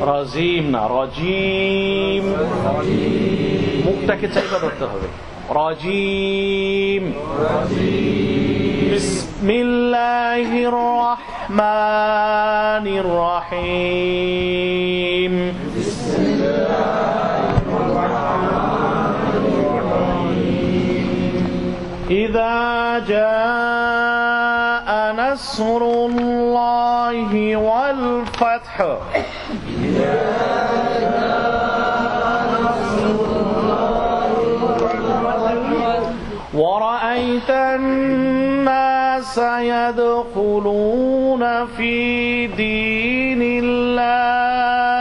রাজিম না, রাজিম। মুখটাকে চাইবা ধরতে হবে। রাজিম। বিসমিল্লাহির রহমানির রহিম। ইযা জাআ নাসরুল্লাহি ওয়াল ফাতহ। ورأيت الناس يدخلون في دين الله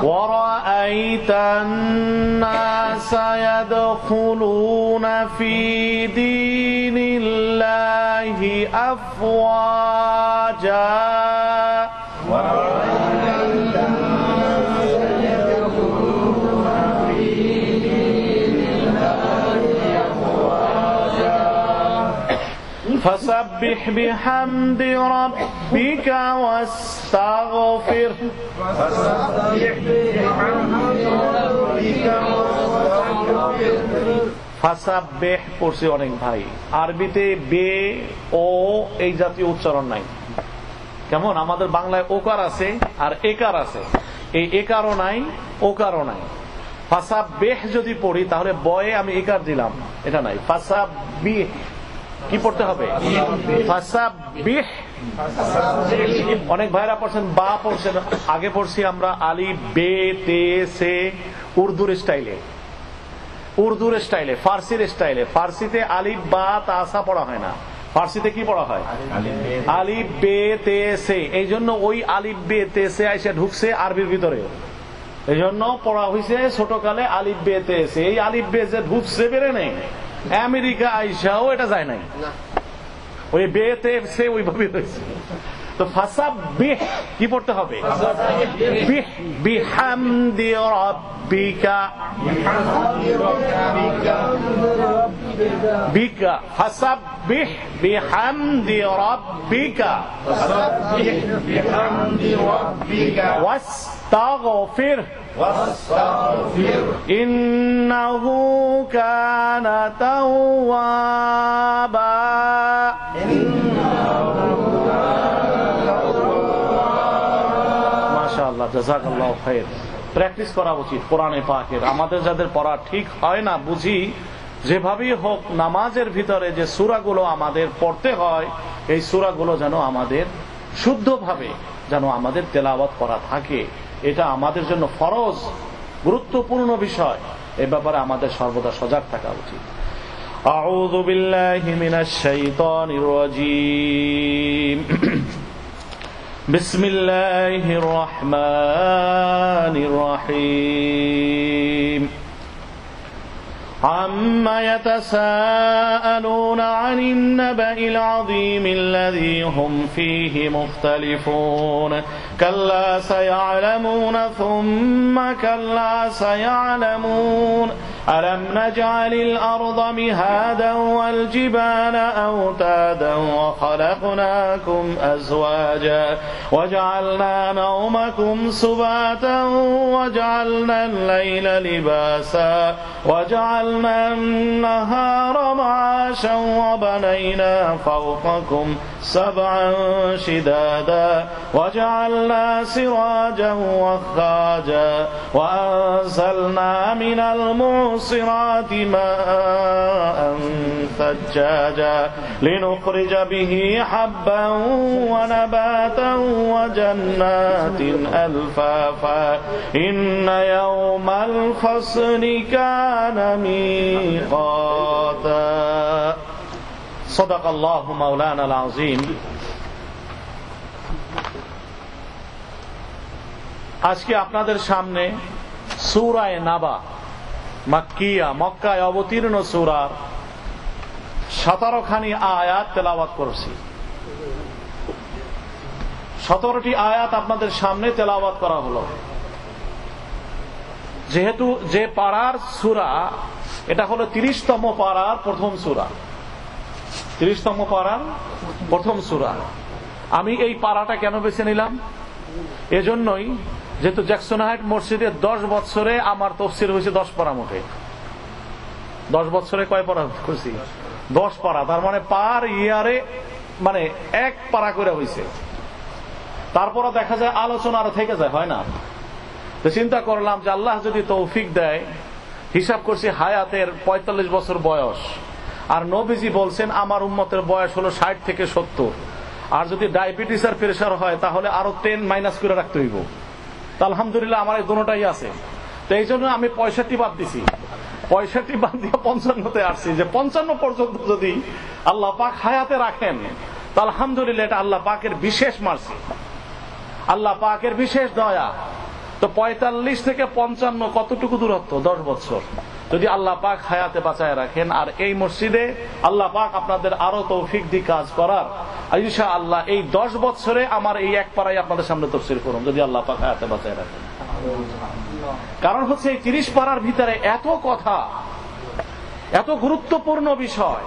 ورأيت الناس يدخلون في دين الله أفواجا فسبح بحمد ربك واستغفر ফাসাব্বিহ পড়ছি অনেক ভাই। আরবিতে বে ও এই জাতীয় উচ্চারণ নাই। কেমন আমাদের বাংলায় ওকার আছে আর একার আছে, এই একারও নাই ওকারও নাই। ফাসাব্বিহ যদি পড়ি তাহলে বয়ে আমি একার দিলাম, এটা নাই। ফাসাব্বিহ কি পড়তে হবে? ফাসাব্বিহ। অনেক ভাইরা পড়ছেন বা পড়ছেন, আগে পড়ছি আমরা আলিফ বে তে সে উর্দুর স্টাইলে, উর্দুর স্টাইলে, ফার্সির স্টাইলে। ফার্সিতে আলিফ বা তাসা পড়া হয় না, ফার্সিতে কি পড়া হয়? আলিফ বে তে সে। এই জন্য ওই আলিফ বে তে সে আইসা ঢুকছে আরবির ভিতরে, এই জন্য পড়া হয়েছে ছোটকালে আলিফ বে তে সে। এই আলিফ বে যে ঢুকছে বেড়ে নেই, আমেরিকা আইসাও এটা যায় নাই, ওই বেতে সে ওইভাবে হয়েছে। তো ফাসাব্বিহ কি পড়তে হবে? বিহ বিহামদি রাব্বিকা বিকা। ফাসাব্বিহ বিহামদি রাব্বিকা ওয়াস্তাগফির ইন্নাহু কানা তাওয়াবা। মাশাআল্লাহ, জাযাকাল্লাহু খাইর। প্র্যাকটিস করা উচিত কোরআনে পাকের। আমাদের যাদের পড়া ঠিক হয় না, বুঝি যেভাবেই হোক নামাজের ভিতরে যে সূরাগুলো আমাদের পড়তে হয়, এই সূরাগুলো যেন আমাদের শুদ্ধভাবে যেন আমাদের তেলাওয়াত করা থাকে। এটা আমাদের জন্য ফরজ, গুরুত্বপূর্ণ বিষয়। এই ব্যাপারে আমাদের সর্বদা সজাগ থাকা উচিত। আউযু বিল্লাহি মিনাশ শাইতানির রাজীম। বিসমিল্লাহির রহমানির রহিম। عما يتساءلون عن النبأ العظيم الذي هم فيه مختلفون كلا سيعلمون ثم كلا سيعلمون ألم نجعل الأرض مهادا والجبال أوتادا وخلقناكم أزواجا وجعلنا نومكم سباتا وجعلنا الليل لباسا وجعلنا النهار معاشا وبنينا فوقكم سبعا شدادا وجعلنا سراجا وخاجا وأنزلنا من المعصرات ماء ثجاجا لنخرج به حبا ونباتا وجنات ألفافا إن يوم الفصل كان ميقاتا صدق الله مولانا العظيم। আজকে আপনাদের সামনে সূরায়ে নাবা মাক্কিয়া, মক্কায় অবতীর্ণ সূরার 17 খানি আয়াত তেলাওয়াত করেছি। 17টি আয়াত আপনাদের সামনে তেলাওয়াত করা হলো। যেহেতু যে পাড়ার সূরা এটা হলো 30তম পাড়ার প্রথম সূরা, 30তম পাড়ার প্রথম সূরা। আমি এই পাড়াটা কেন বেছে নিলাম? এজন্যই যেহেতু জ্যাকসন হাইট মসজিদে 10 বছরে আমার তাফসীর হয়েছে 10 পারা মোটে। 10 বছরে কয় পারা করছি? 10 পারা। তার মানে পার ইয়ারে মানে 1 পারা করে হয়েছে। তারপরে দেখা যায় আলোচনা আরো থেকে যায়, হয় না? তো চিন্তা করলাম যে আল্লাহ যদি তৌফিক দেয়, হিসাব করছি হায়াতের 45 বছর বয়স, আর নবীজি বলছেন আমার উম্মতের বয়স হলো 60 থেকে 70, আর যদি ডায়াবেটিস আর প্রেসার হয় তাহলে আরো 10 মাইনাস করে রাখতে হইব। তো আলহামদুলিল্লাহ আমার এই দুটোটাই আছে। তো এই জন্য আমি 65 বাদ দিছি, 65 বাদ দিয়ে 55-তে আসছি, যে 55 পর্যন্ত যদি আল্লাহ পাক হায়াতে রাখেন তো আলহামদুলিল্লাহ এটা আল্লাহ পাকের বিশেষ মার্সি, আল্লাহ পাকের বিশেষ দয়া। তো 45 থেকে 55 কতটুকু দূরত্ব? 10 বছর। যদি আল্লাহ পাক হায়াতে বাঁচায় রাখেন, আর এই মসজিদে আল্লাহ পাক আপনাদের আরো তৌফিক দিয়ে কাজ করার, ইনশাআল্লাহ এই 10 বছরে আমার এই এক পাড়াই আপনাদের সামনে তাফসীর করুন, যদি আল্লাহ পাক হায়াতে বাঁচায় রাখেন। কারণ হচ্ছে এই 30 পাড়ার ভিতরে এত কথা, এত গুরুত্বপূর্ণ বিষয়,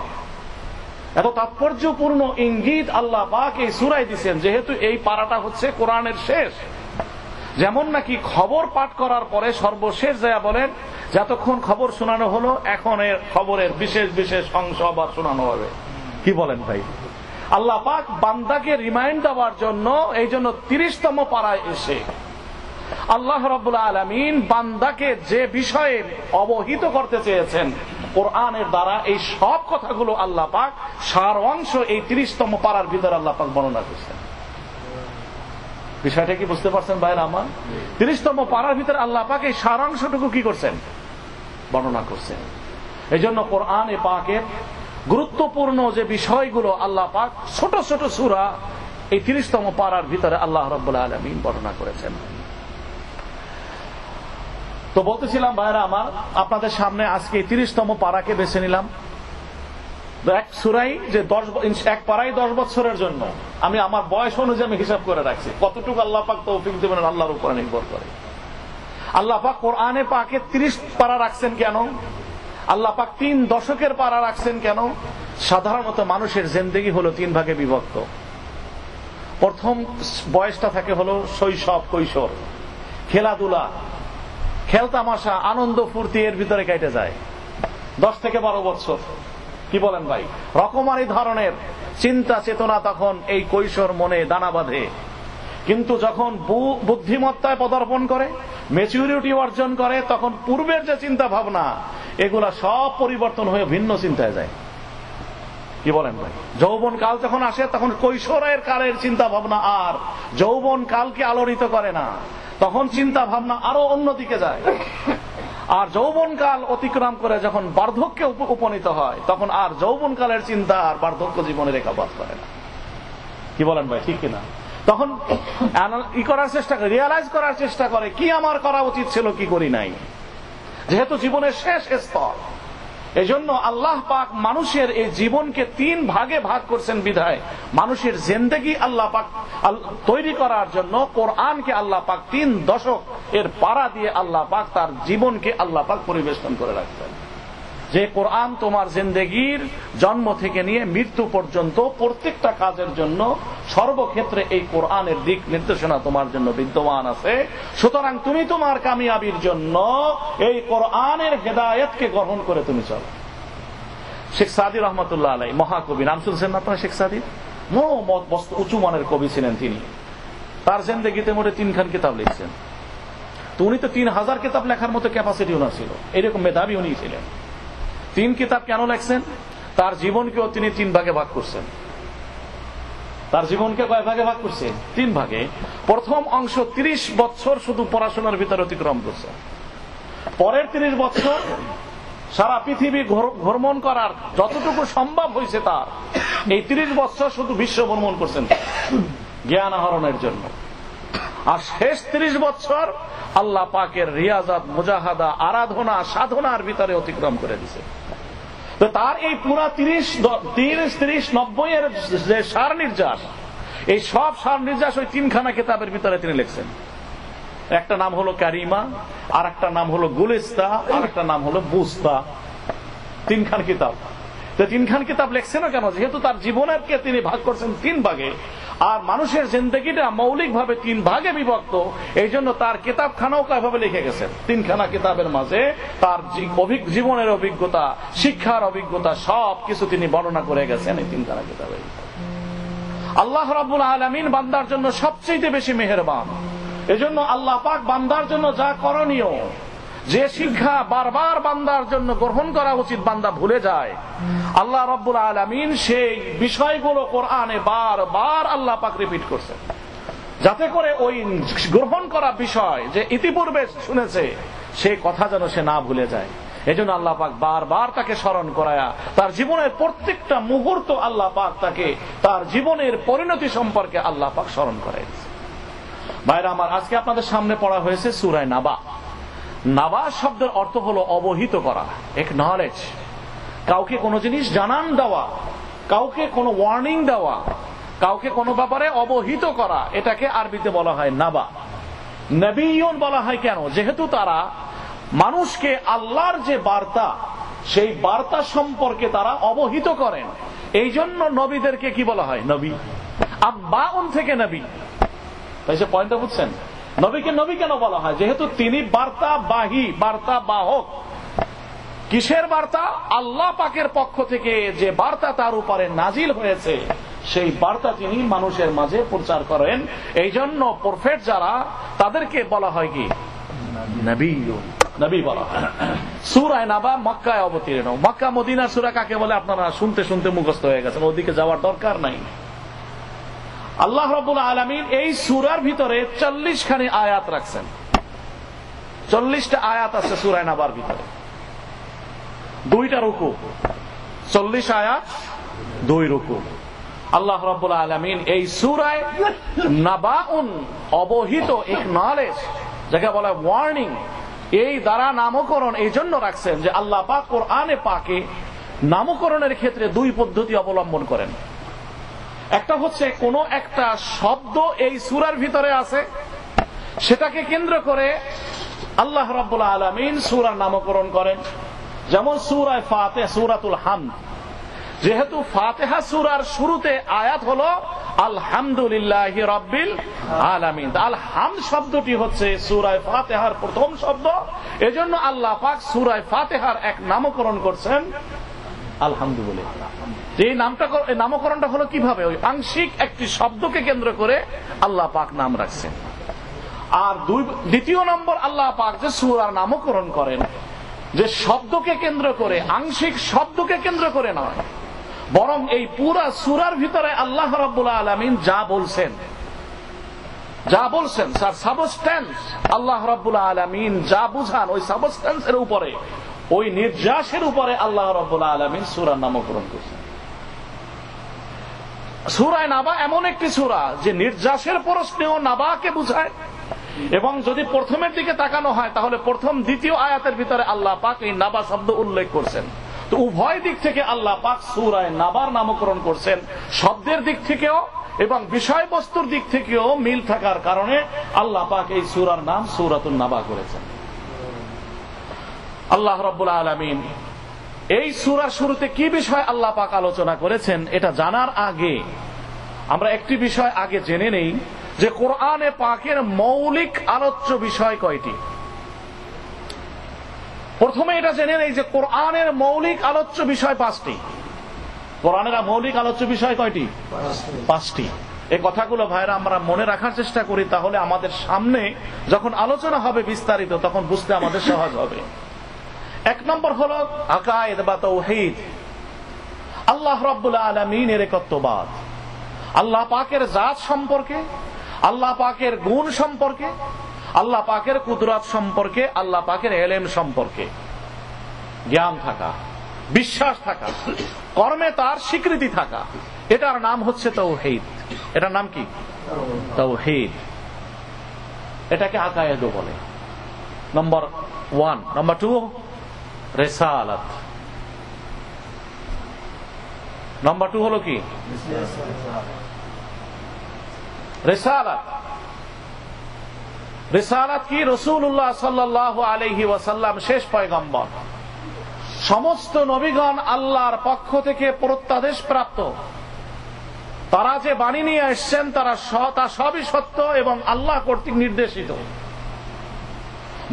এত তাৎপর্যপূর্ণ ইঙ্গিত আল্লাহ পাক এই সূরায় দিয়েছেন। যেহেতু এই পাড়াটা হচ্ছে কোরআনের শেষ, যেমন নাকি খবর পাঠ করার পরে সর্বশেষ যা বলেন যতক্ষণ খবর শোনানো হলো, এখন এর খবরের বিশেষ বিশেষ অংশ আবার শোনানো হবে। কি বলেন ভাই? আল্লাহ পাক বান্দাকে রিমাইন্ড দেওয়ার জন্য এই জন্য 30তম পাড়ায় এসে আল্লাহ রাব্বুল আলামিন বান্দাকে যে বিষয়ে অবহিত করতে চেয়েছেন কোরআনের দ্বারা, এই সব কথাগুলো আল্লাহ পাক সার অংশ এই 30তম পাড়ার ভিতরে আল্লাহ পাক বর্ণনা করেছেন। বিষয়টা কি বুঝতে পারছেন ভাইরা আমার? 30তম পাড়ার ভিতরে আল্লাহ পাক এই সারাংশটুকু কি করছেন? বর্ণনা করছেন। এই জন্য কোরআনে পাকের গুরুত্বপূর্ণ যে বিষয়গুলো আল্লাহ পাক ছোট ছোট সূরা এই 30তম পাড়ার ভিতরে আল্লাহ রাব্বুল আলামিন বর্ণনা করেছেন। তো বলতেছিলাম ভাইরা আমার, আপনাদের সামনে আজকে 30তম পাড়াকে বেছে নিলাম। এক সূরাই যে এক পাড়াই 10 বছরের জন্য, আমি আমার বয়স অনুযায়ী আমি হিসাব করে রাখছি কতটুকু আল্লাহ পাক তৌফিক দেবেন আল্লাহর উপর নির্ভর করে। আল্লাহ পাক কোরআনে পাকে 30 পাড়া রাখছেন কেন? আল্লাহ পাক 3 দশকের পাড়া রাখছেন কেন? সাধারণত মানুষের জিন্দেগি হলো 3 ভাগে বিভক্ত। প্রথম বয়সটা থাকে হলো শৈশব, কৈশোর, খেলাধুলা, খেলতামাশা, আনন্দ ফুর্তি, এর ভিতরে কেটে যায় 10 থেকে 12 বছর। কি বলেন ভাই? রকমারি ধরনের চিন্তা চেতনা তখন এই কৈশোর মনে দানা বাঁধে। কিন্তু যখন বুদ্ধিমত্তায় পদার্পণ করে, ম্যাচুরিটি অর্জন করে, তখন পূর্বের যে চিন্তা ভাবনা এগুলা সব পরিবর্তন হয়ে ভিন্ন চিন্তায় যায়। কি বলেন ভাই? যৌবন কাল যখন আসে তখন কৈশোরের কালের চিন্তা ভাবনা আর যৌবন কালকে আলোড়িত করে না, তখন চিন্তা ভাবনা আরো অন্যদিকে যায়। আর যৌবনকাল অতিক্রম করে যখন বার্ধক্যে উপনীত হয় তখন আর যৌবনকালের চিন্তা আর বার্ধক্য জীবনে রেখাপাত করে না। কি বলেন ভাই? ঠিক কিনা? তখন করার চেষ্টা করে, রিয়ালাইজ করার চেষ্টা করে কি আমার করা উচিত ছিল, কি করি নাই, যেহেতু জীবনের শেষ স্তর। এই জন্য আল্লাহ পাক মানুষের এই জীবনকে 3 ভাগে ভাগ করছেন বিধায় মানুষের জিন্দেগি আল্লাহ পাক তৈরি করার জন্য কোরআনকে আল্লাহ পাক 3 দশক এর পাড়া দিয়ে আল্লাহ পাক তার জীবনকে আল্লাহ পাক পরিবেশন করে রাখছেন, যে কোরআন তোমার জিন্দেগির জন্ম থেকে নিয়ে মৃত্যু পর্যন্ত প্রত্যেকটা কাজের জন্য সর্বক্ষেত্রে এই কোরআনের দিক নির্দেশনা তোমার জন্য বিদ্যমান আছে। সুতরাং তুমি তোমার কামিয়াবির জন্য এই কোরআনের হেদায়েতকে গ্রহণ করে তুমি চলো। শেখ সাদি রহমতুল্লাহ আলাইহি মহাকবি, নাম শুনছেন না আপনারা? শেখ সাদি উঁচু মানের কবি ছিলেন তিনি। তার জিন্দেগিতে মোটে 3 খান কিতাব লিখছেন। তো উনি তো 3000 কিতাব লেখার মতো ক্যাপাসিটি ওনার ছিল, এরকম মেধাবী উনি ছিলেন। 3 কিতাব কেন লেখছেন? তার জীবনকেও তিনি 3 ভাগে ভাগ করছেন। তার জীবনকে কয় ভাগে ভাগ করছেন? 3 ভাগে। প্রথম অংশ 30 বছর শুধু পড়াশোনার ভিতরে অতিক্রম করছে। পরের 30 বছর সারা পৃথিবী ভ্রমণ করার যতটুকু সম্ভব হয়েছে তার, এই 30 বছর শুধু বিশ্ব ভ্রমণ করছেন জ্ঞান আহরণের জন্য। আর শেষ 30 বছর আল্লাহ পাকের রিয়াজাত, মুজাহাদা, আরাধনা, সাধনার ভিতরে অতিক্রম করে দিয়েছে। তো তার এই পুরা 30-30-90 এর যে সার নির্যাস, এই সব সার নির্যাস ওই 3 খানা কিতাবের ভিতরে তিনি লিখছেন। একটা নাম হলো কারিমা, আর একটা নাম হলো গুলিস্তা, আর একটা নাম হলো বুস্তা। 3 খান কিতাব। তো 3 খান কিতাব লেখছেন না কেন? যেহেতু তার জীবনেরকে তিনি ভাগ করছেন 3 ভাগে, আর মানুষের জিন্দেগিটা মৌলিক ভাবে 3 ভাগে বিভক্ত, এই জন্য তার কিতাবখানাও এভাবে লিখে গেছেন। 3 খানা কিতাবের মাঝে তার জীবনের অভিজ্ঞতা, শিক্ষার অভিজ্ঞতা সব কিছু তিনি বর্ণনা করে গেছেন এই 3 খানা কিতাবে। আল্লাহ রাব্বুল আলামিন বান্দার জন্য সবচেয়ে বেশি মেহেরবান। এজন্য আল্লাহ পাক বান্দার জন্য যা করণীয়, যে শিক্ষা বারবার বান্দার জন্য গ্রহণ করা উচিত বান্দা ভুলে যায়, আল্লাহ রাব্বুল আলামিন সেই বিষয়গুলো কোরআনে বারবার আল্লাহ পাক রিপিট করছেন, যাতে করে ওই গ্রহণ করা বিষয় যে ইতিপূর্বে শুনেছে সেই কথা যেন সে না ভুলে যায়। এজন্য আল্লাহ পাক বারবার তাকে স্মরণ করায়া তার জীবনের প্রত্যেকটা মুহূর্ত আল্লাহ পাক তাকে তার জীবনের পরিণতি সম্পর্কে আল্লাহ পাক স্মরণ করায় দিয়েছে। ভাইরা আমার, আজকে আপনাদের সামনে পড়া হয়েছে সূরা নাবা। নাবা শব্দের অর্থ হলো অবহিত করা, একনলেজ, কাউকে কোনো জিনিস জানান দেওয়া, কাউকে কোনো ওয়ার্নিং দেওয়া, কাউকে কোনো ব্যাপারে অবহিত করা, এটাকে আরবিতে বলা হয় নাবা। নবিয়্যুন বলা হয় কেন? যেহেতু তারা মানুষকে আল্লাহর যে বার্তা, সেই বার্তা সম্পর্কে তারা অবহিত করেন, এই জন্য নবীদেরকে কি বলা হয়? নবী। আব্বাউন থেকে নবী। তাই সে পয়েন্টটা বুঝছেন? নবীকে নবী কেন বলা হয়? যেহেতু তিনি বার্তাবাহী, বার্তা বাহক। কিসের বার্তা? আল্লাহ পাকের পক্ষ থেকে যে বার্তা তার উপরে নাজিল হয়েছে, সেই বার্তা তিনি মানুষের মাঝে প্রচার করেন। এই জন্য প্রফেট যারা, তাদেরকে বলা হয় কি? নবী। নবী বলা হয়। সূরা নাবা মক্কায় অবতীর্ণ। মক্কা মদিনার সূরা কাকে বলে আপনারা শুনতে শুনতে মুখস্থ হয়ে গেছেন, ওদিকে যাওয়ার দরকার নাই। আল্লাহ রাব্বুল আলামিন এই সূরার ভিতরে 40 খানি আয়াত রাখছেন। 40টা আয়াত আছে সূরা নাবার ভিতরে, 2টা রুকু, 40 আয়াত, 2 রুকু। আল্লাহ রাব্বুল আলামিন এই সূরায় নাবাউন, অবহিত, একনলেজ, যাকে বলা ওয়ার্নিং, এই দ্বারা নামকরণ এই জন্য রাখছেন যে আল্লাহ পাক কোরআনে পাকে নামকরণের ক্ষেত্রে 2 পদ্ধতি অবলম্বন করেন। একটা হচ্ছে কোন একটা শব্দ এই সূরার ভিতরে আছে, সেটাকে কেন্দ্র করে আল্লাহ রাব্বুল আলামিন সূরার নামকরণ করেন। যেমন সূরা ফাতিহা, সূরাতুল হামদ। যেহেতু ফাতিহা সূরার শুরুতে আয়াত হলো আলহামদুলিল্লাহি রাব্বিল আলামিন, আল হামদ শব্দটি হচ্ছে সূরা ফাতিহার প্রথম শব্দ। এজন্য আল্লাহ পাক সূরা ফাতিহার এক নামকরণ করছেন আলহামদুলিল্লাহ। এই নামকরণটা হলো কিভাবে? ওই আংশিক একটি শব্দকে কেন্দ্র করে আল্লাহ পাক নাম রাখছেন। আর দ্বিতীয় নম্বর, আল্লাহ পাক যে সূরার নামকরণ করেন, যে শব্দকে কেন্দ্র করে, আংশিক শব্দকে কেন্দ্র করে নয়, বরং এই পুরা সূরার ভিতরে আল্লাহ রাব্বুল আলামিন যা বলছেন স্যার সাবস্টেন্স, আল্লাহ রাব্বুল আলামিন যা বুঝান ওই সাবস্টেন্সের উপরে, ওই নির্যাসের উপরে আল্লাহ রাব্বুল আলামিন সূরার নামকরণ করেছেন। সূরা নাবা এমন একটি সূরা যে নির্যাসের প্রশ্নেও নাবাকে বুঝায়, এবং যদি প্রথমের দিকে তাকানো হয় তাহলে প্রথম দ্বিতীয় আয়াতের ভিতরে আল্লাহ পাক এই নাবা শব্দ উল্লেখ করছেন। তো উভয় দিক থেকে আল্লাহ পাক সূরা নাবার নামকরণ করছেন, শব্দের দিক থেকেও এবং বিষয়বস্তুর দিক থেকেও মিল থাকার কারণে আল্লাহ পাক এই সূরার নাম সূরাতুন নাবা করেছেন। আল্লাহ রাব্বুল আলামিন এই সূরার শুরুতে কি বিষয় আল্লাহ পাক আলোচনা করেছেন, এটা জানার আগে আমরা একটি বিষয় আগে জেনে নেই যে কোরআনে পাকের মৌলিক আলোচ্য বিষয় কয়টি। প্রথমে এটা জেনে নেই যে কোরআনের মৌলিক আলোচ্য বিষয় 5টি। কোরআনের মৌলিক আলোচ্য বিষয় কয়টি? 5টি। এই কথাগুলো ভাইরা আমরা মনে রাখার চেষ্টা করি, তাহলে আমাদের সামনে যখন আলোচনা হবে বিস্তারিত তখন বুঝতে আমাদের সহজ হবে। 1 নম্বর হলো আকায়েদ বা তাওহীদ, আল্লাহ রাব্বুল আলামিনের একত্ববাদ, আল্লাহ পাকের জাত সম্পর্কে, আল্লাহ পাকের গুণ সম্পর্কে, আল্লাহ পাকের কুদরত সম্পর্কে, আল্লাহ পাকের ইলম সম্পর্কে জ্ঞান থাকা, বিশ্বাস থাকা, কর্মে তার স্বীকৃতি থাকা, এটার নাম হচ্ছে তাওহীদ। এটার নাম কি? তাওহীদ। এটাকে আকায়েদ বলে। নম্বর 1। নম্বর 2 রিসালাত। নম্বর 2 হলো কি? রিসালাত। রিসালাত কি? রাসূলুল্লাহ সাল্লাল্লাহু আলাইহি ওয়াসাল্লাম শেষ পয়গম্বর। সমস্ত নবীগণ আল্লাহর পক্ষ থেকে প্রত্যাদেশ প্রাপ্ত। তারা যে বাণী নিয়ে এসেছেন তা সবই সত্য এবং আল্লাহ কর্তৃক নির্দেশিত।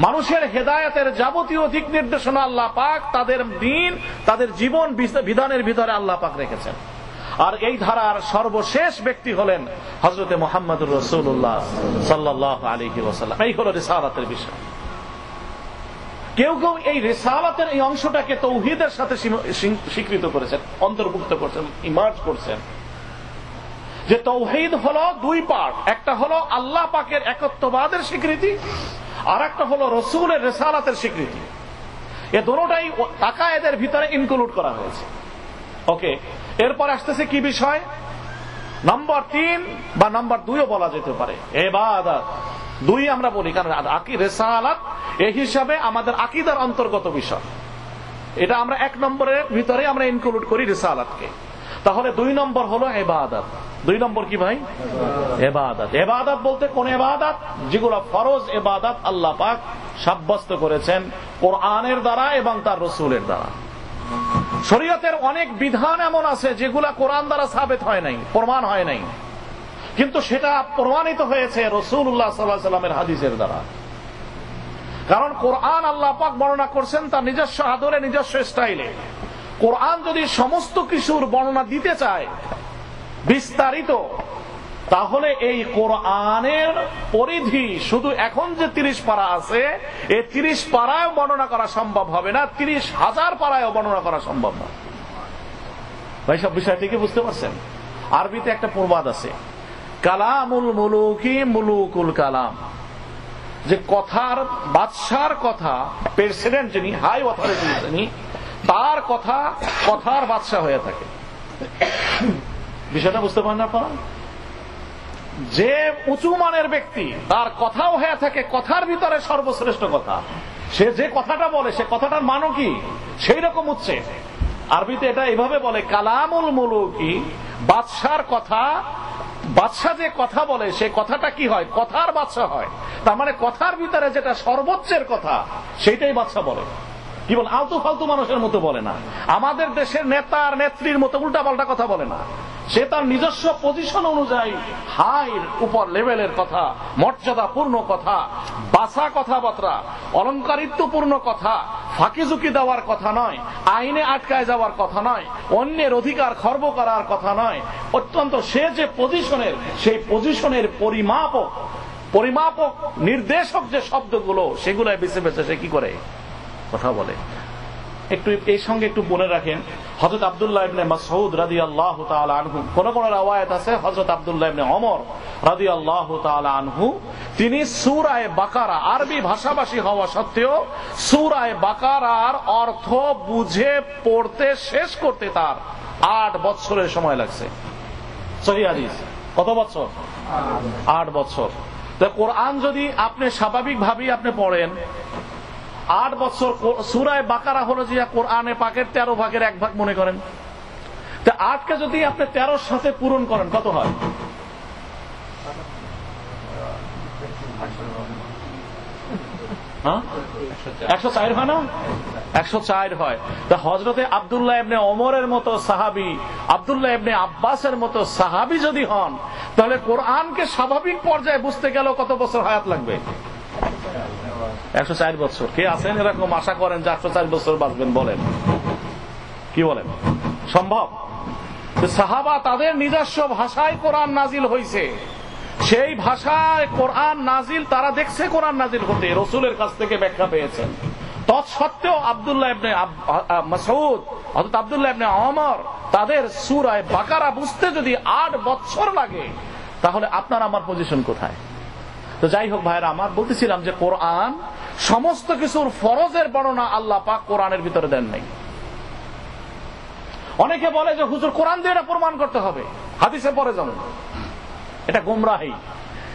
মানুষের হেদায়েতের যাবতীয় দিক নির্দেশনা আল্লাহ পাক তাদের দ্বীন, তাদের জীবন বিধানের ভিতরে আল্লাহ পাক রেখেছেন। আর এই ধারার সর্বশেষ ব্যক্তি হলেন হযরত মুহাম্মদুর রাসূলুল্লাহ সাল্লাল্লাহু আলাইহি ওয়াসাল্লাম। এই হলো রিসালাতের বিষয়। কেউ কেউ এই রিসালাতের এই অংশটাকে তাওহীদের সাথে স্বীকৃত করেছেন, অন্তর্ভুক্ত করেছেন, ইমার্জ করছেন, যে তাওহীদ হলো দুই পার্ট। একটা হলো আল্লাহ পাকের একত্ববাদের স্বীকৃতি, আর একটা হলো রাসূলের রিসালাতের স্বীকৃতি। এই দুটোটাই তাকায়েদের ভিতরে ইনক্লুড করা হয়েছে। ওকে, এরপর আসতেছে কি বিষয়? নাম্বার 3 বা নাম্বার 2ও বলা যেতে পারে, ইবাদত। 2 আমরা বলি কারণ রিসালাত এই হিসাবে আমাদের আকীদার অন্তর্গত বিষয়। এটা আমরা 1 নম্বরের ভিতরে আমরা ইনক্লুড করি রিসালাতকে। তাহলে 2 নম্বর হলো ইবাদত। 2 নম্বর কি ভাই? ইবাদত। ইবাদত বলতে কোন ইবাদত? যেগুলো ফরজ ইবাদত আল্লাহ পাক সাব্যস্ত করেছেন কোরআনের দ্বারা এবং তার রাসূলের দ্বারা। শরীয়তের অনেক বিধান এমন আছে যেগুলা কোরআন দ্বারা সাবিত হয় নাই, প্রমাণ হয় নাই, কিন্তু সেটা প্রমাণিত হয়েছে রাসূলুল্লাহ সাল্লাল্লাহু আলাইহি ওয়াসাল্লামের হাদিসের দ্বারা। কারণ কোরআন আল্লাহ পাক বর্ণনা করছেন তার নিজস্ব আদলে, নিজস্ব স্টাইলে। কোরআন যদি সমস্ত কিছুর বর্ণনা দিতে চায় বিস্তারিত, তাহলে এই কোরআনের পরিধি শুধু এখন যে 30 পারা আছে, এই 30 পারায় বর্ণনা করা সম্ভব হবে না, 30,000 পারায় বর্ণনা করা সম্ভব না। ভাই সব বিষয়টিকে বুঝতে পারছেন? আরবিতে একটা প্রবাদ আছে, কালামুল মুলুকি মুলুকুল কালাম, যে কথার বাদশার কথা, প্রেসিডেন্ট যিনি, হাই অথরিটি যিনি, তার কথা কথার বাদশা হয়ে থাকে। বিষয়টা বুঝতে পারেন আপনারা? যে উঁচু মানের ব্যক্তি তার কথাও হয়ে থাকে কথার ভিতরে সর্বশ্রেষ্ঠ কথা। সে যে কথাটা বলে সে কথাটার মানও কি সেই রকম উচ্চে। আরবিতে এটা এইভাবে বলে, কালামুল মুলুকি, বাদশার কথা। বাদশা যে কথা বলে সে কথাটা কি হয়? কথার বাদশা হয়। তার মানে কথার ভিতরে যেটা সর্বোচ্চের কথা সেইটাই বাদশা বলে। কি বল? আলতু ফালতু মানুষের মতো বলে না। আমাদের দেশের নেতার নেত্রীর মতো উল্টা পাল্টা কথা বলে না। সে তার নিজস্ব পজিশন অনুযায়ী হাই উপর লেভেলের কথা, মর্যাদাপূর্ণ কথা, বাসা কথাবার্তা, অলঙ্কারিত্বপূর্ণ কথা, ফাঁকিঝুঁকি দেওয়ার কথা নয়, আইনে আটকায় যাওয়ার কথা নয়, অন্যের অধিকার খর্ব করার কথা নয়। অত্যন্ত সে যে পজিশনের, সেই পজিশনের পরিমাপক নির্দেশক যে শব্দগুলো, সেগুলো বেছে বেছে সে কি করে কথা বলে। একটু এই সঙ্গে একটু বলে রাখেন, হযরত আব্দুল্লাহ ইবনে মাসউদ রাদিয়াল্লাহু তাআলা আনহু, কোন কোন riwayat আছে হযরত আব্দুল্লাহ ইবনে ওমর রাদিয়াল্লাহু তাআলা আনহু, তিনি সূরা বাকারা, আরবি ভাষাভাষী হওয়া সত্ত্বেও সূরা বাকারার অর্থ বুঝে পড়তে শেষ করতে তার 8 বছরের সময় লাগছে। সহিহ হাদিস। কত বছর? 8 বছর। তো কোরআন যদি আপনি স্বাভাবিকভাবেই আপনি পড়েন, 8 বছর। সূরা বাকারা হলো যে কোরআনে পাকের 13 ভাগের 1 ভাগ মনে করেন, তো 8কে যদি আপনি 13-র সাথে পূরণ করেন কত হয়? 104 হয় না? 104 হয়। তা হযরতে আব্দুল্লাহ ইবনে ওমরের মতো সাহাবী, আব্দুল্লাহ ইবনে আব্বাসের মতো সাহাবী যদি হন, তাহলে কোরআনকে স্বাভাবিক পর্যায়ে বুঝতে গেল কত বছর হায়াত লাগবে? 104 বছর। কে আছেন এরকম আশা করেন যে 104 বছর বাঁচবেন? বলেন, কি বলেন? সম্ভব? সাহাবা তাদের নিজস্ব ভাষায় কোরআন নাজিল হয়েছে, সেই ভাষায় কোরআন নাজিল তারা দেখছে কোরআন নাজিল হতে, রাসূলের কাছ থেকে ব্যাখ্যা পেয়েছেন। তৎসত্ত্বেও আব্দুল্লাহ ইবনে মাসউদ, হযরত আব্দুল্লাহ ইবনে ওমর, তাদের সূরা বাকারা বুঝতে যদি 8 বছর লাগে, তাহলে আপনার আমার পজিশন কোথায়? তো যাই হোক ভাইরা আমার, বলতেছিলাম যে কোরআন সমস্ত কিছুর ফরজের বর্ণনা আল্লাহ পাক কোরআনের ভিতরে দেন নাই। অনেকে বলে যে হুজুর কোরআন দিয়ে এটা প্রমাণ করতে হবে, হাদিসে পড়ে যাবেন। এটা গোমরাহি।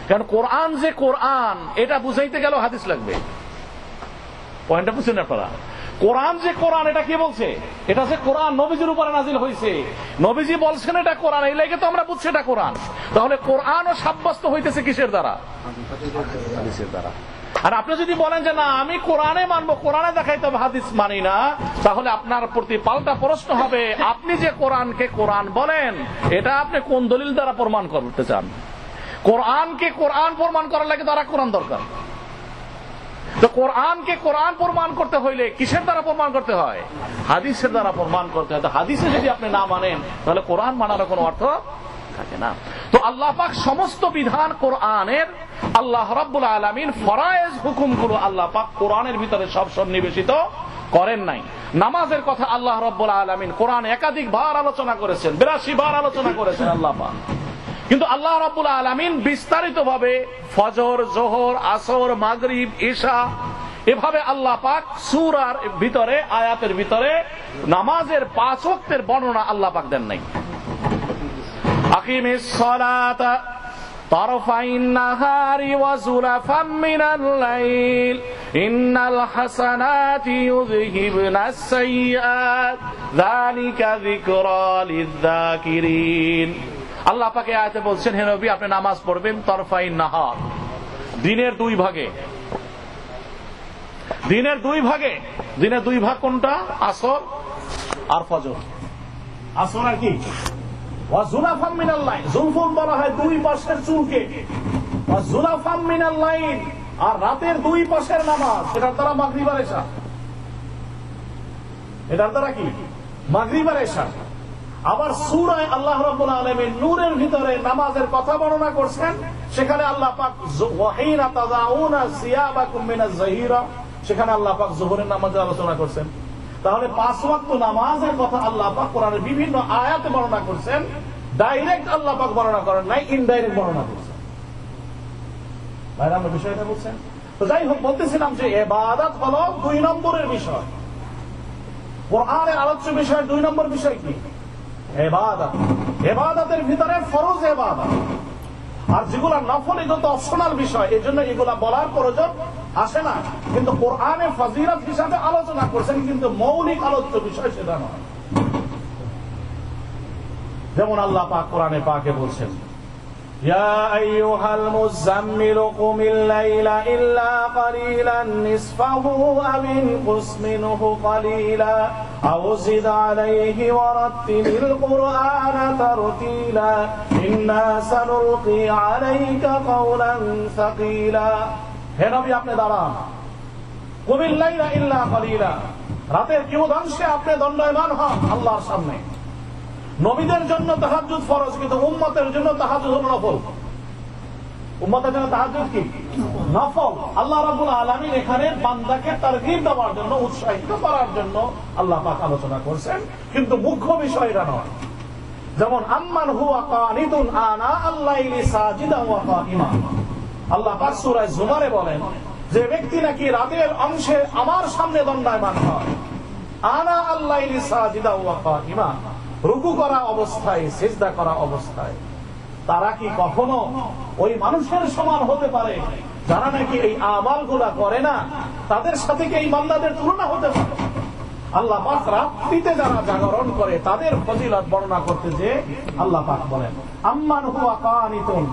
কারণ কোরআন যে কোরআন, এটা বুঝাইতে গেলেও হাদিস লাগবে। পয়েন্টটা বুঝছেন আপনারা? কোরআন যে কোরআন, এটা কি বলছে? এটা যে কোরআন নবীজির উপরে নাজিল হয়েছে, নবীজি বলছেন এটা কোরআন, এই লাগে তো আমরা বুঝছি এটা কোরআন। তাহলে কোরআনও সাব্যস্ত হইতেছে কিসের দ্বারা? হাদিসের দ্বারা। আর আপনি যদি বলেন যে না আমি কোরআনে মানবো, কোরআনে দেখাইতে হবে, হাদিস মানি না, তাহলে আপনার প্রতি পাল্টা প্রশ্ন হবে, আপনি যে কোরআনকে কোরআন বলেন এটা আপনি কোন দলিল দ্বারা প্রমাণ করতে চান? কোরআনকে কোরআন প্রমাণ করার লাগে তারা কোরআন দরকার। তো কোরআনকে কোরআন প্রমাণ করতে হইলে কিসের দ্বারা প্রমাণ করতে হয়? হাদিসের দ্বারা প্রমাণ করতে হয়। তো হাদিসে যদি আপনি না মানেন তাহলে কোরআন মানার কোনো অর্থ থাকে না। তো আল্লাহ পাক সমস্ত বিধান কোরআনের, আল্লাহ রাব্বুল আলামিন ফরায়েজ হুকুমগুলো আল্লাহ পাক কোরআনের ভিতরে সব সন্নিবেশিত করেন নাই। নামাজের কথা আল্লাহ রাব্বুল আলামিন কোরআন একাধিক বার আলোচনা করেছেন, 82 বার আলোচনা করেছেন আল্লাহ পাক। কিন্তু আল্লাহ রাব্বুল আলামিন বিস্তারিতভাবে ফজর, যোহর, আসর, মাগরিব, ইশা, এভাবে আল্লাহ পাক সূরার ভিতরে, আয়াতের ভিতরে নামাজের 5 ওয়াক্তের বর্ণনা আল্লাহ পাক দেন নাই। আকিমিস সালাতা তারফাইন নাহারি ওয়া যুলাফাম মিনাল লাইল ইন্নাল হাসানাতি ইউযহিবনাস সাইয়্যাত যালিকা যিকরা লিয-যাকিরিন। আল্লাহ পাক এই আয়াতে বলছেন, হে নবী আপনি নামাজ পড়বেন তরফাইন নাহার, দিনের 2 ভাগে। দিনের 2 ভাগে, দিনের 2 ভাগ কোনটা? আসর আর ফজর। আসর আর কি? ওয়া যুলাফাম মিনাল লাইল, যুলফুন বলা হয় 2 পাশের চুলকে। ওয়া যুলাফাম মিনাল লাইল, আর রাতের 2 পাশের নামাজ, এটার দ্বারা মাগরিব আর ইশা। এটার দ্বারা কি? মাগরিব আর ইশা। আবার সূরা আল্লাহ রাব্বুল আলামিন নূরের ভিতরে নামাজের কথা বর্ণনা করছেন, সেখানে আল্লাহ পাক ওয়াহিনা তাযাউনা সিয়াবাকুম মিনাজ যাহিরা, সেখানে আল্লাহ পাক যোহরের নামাজের আলোচনা করছেন। তাহলে 5 ওয়াক্ত নামাজের কথা আল্লাহ পাক কোরআনের বিভিন্ন আয়াতে বর্ণনা করছেন। ডাইরেক্ট আল্লাহ পাক বর্ণনা করেন নাই, ইনডাইরেক্ট বর্ণনা করছেন। ভাইরা আমরা বিষয়টা বুঝছেন? তো যাই হোক, বলতেছিলাম যে ইবাদত হলো 2 নম্বরের বিষয়। কোরআনের আলোচ্য বিষয় 2 নম্বর বিষয় কি? ইবাদত। ইবাদতের ভিতরে ফরজ ইবাদত, আর যেগুলা নফল এগুলো তো অপশনাল বিষয়, এজন্য এগুলা বলার প্রয়োজন আসে না। কিন্তু কোরআনে ফজিলত হিসাবে আলোচনা করছেন, কিন্তু মৌলিক আলোচ্য বিষয় সেটা নয়। যেমন আল্লাহ পাক কোরআনে পাকে বলছেন, ইয়া আইয়ুহাল মুযাম্মিলু কুমিল লাইলা ইল্লা ক্বালিলান নিসফাহু আও ইনকুস মিনহু ক্বালিলা আও জিদ আলাইহি ওয়া রাত্তিলিল কুরআনা তারতিলা ইন্না সানুলকি আলাইকা কাওলান সাকিলা। হে নবী আপনি দাঁড়ান, কুমিল লাইলা ইল্লা ক্বালিলা, রাতের কিয়দাংশে আপনি দণ্ডায়মান হন আল্লাহর সামনে। নবীদের জন্য তাহাজ্জুদ ফরজ, কিন্তু উম্মতের জন্য তাহাজ্জুদ হলো নফল। উম্মতের জন্য তাহাজ্জুদ কি? নফল। আল্লাহ রাব্বুল আলামিন এখানে বান্দাকে তারগীব দেওয়ার জন্য, উৎসাহিত করার জন্য আল্লাহ পাক আলোচনা করছেন, কিন্তু মুখ্য বিষয় এটা নয়। যেমন আম্মান হুয়া কানিতুন আনা আল-লাইলি সাজিদান ওয়া কাইমা, আল্লাহ পাক সূরা জুমারে বলেন যে ব্যক্তি নাকি রাতের অংশে আমার সামনে দণ্ডায়মান হয়, আনা আল-লাইলি সাজিদান ওয়া কাইমা, রুকু করা অবস্থায়, সিজদা করা অবস্থায়, তারা কি কখনো ওই মানুষের সমান হতে পারে যারা নাকি এই আমালগুলা করে না? তাদের সাথে কি এই বান্দাদের তুলনা হতে পারে? আল্লাহ পাক রাত্রিতে যারা জাগরণ করে তাদের ফজিলত বর্ণনা করতে যে আল্লাহ পাক বলেন, আম্মান হুয়া কানিতুন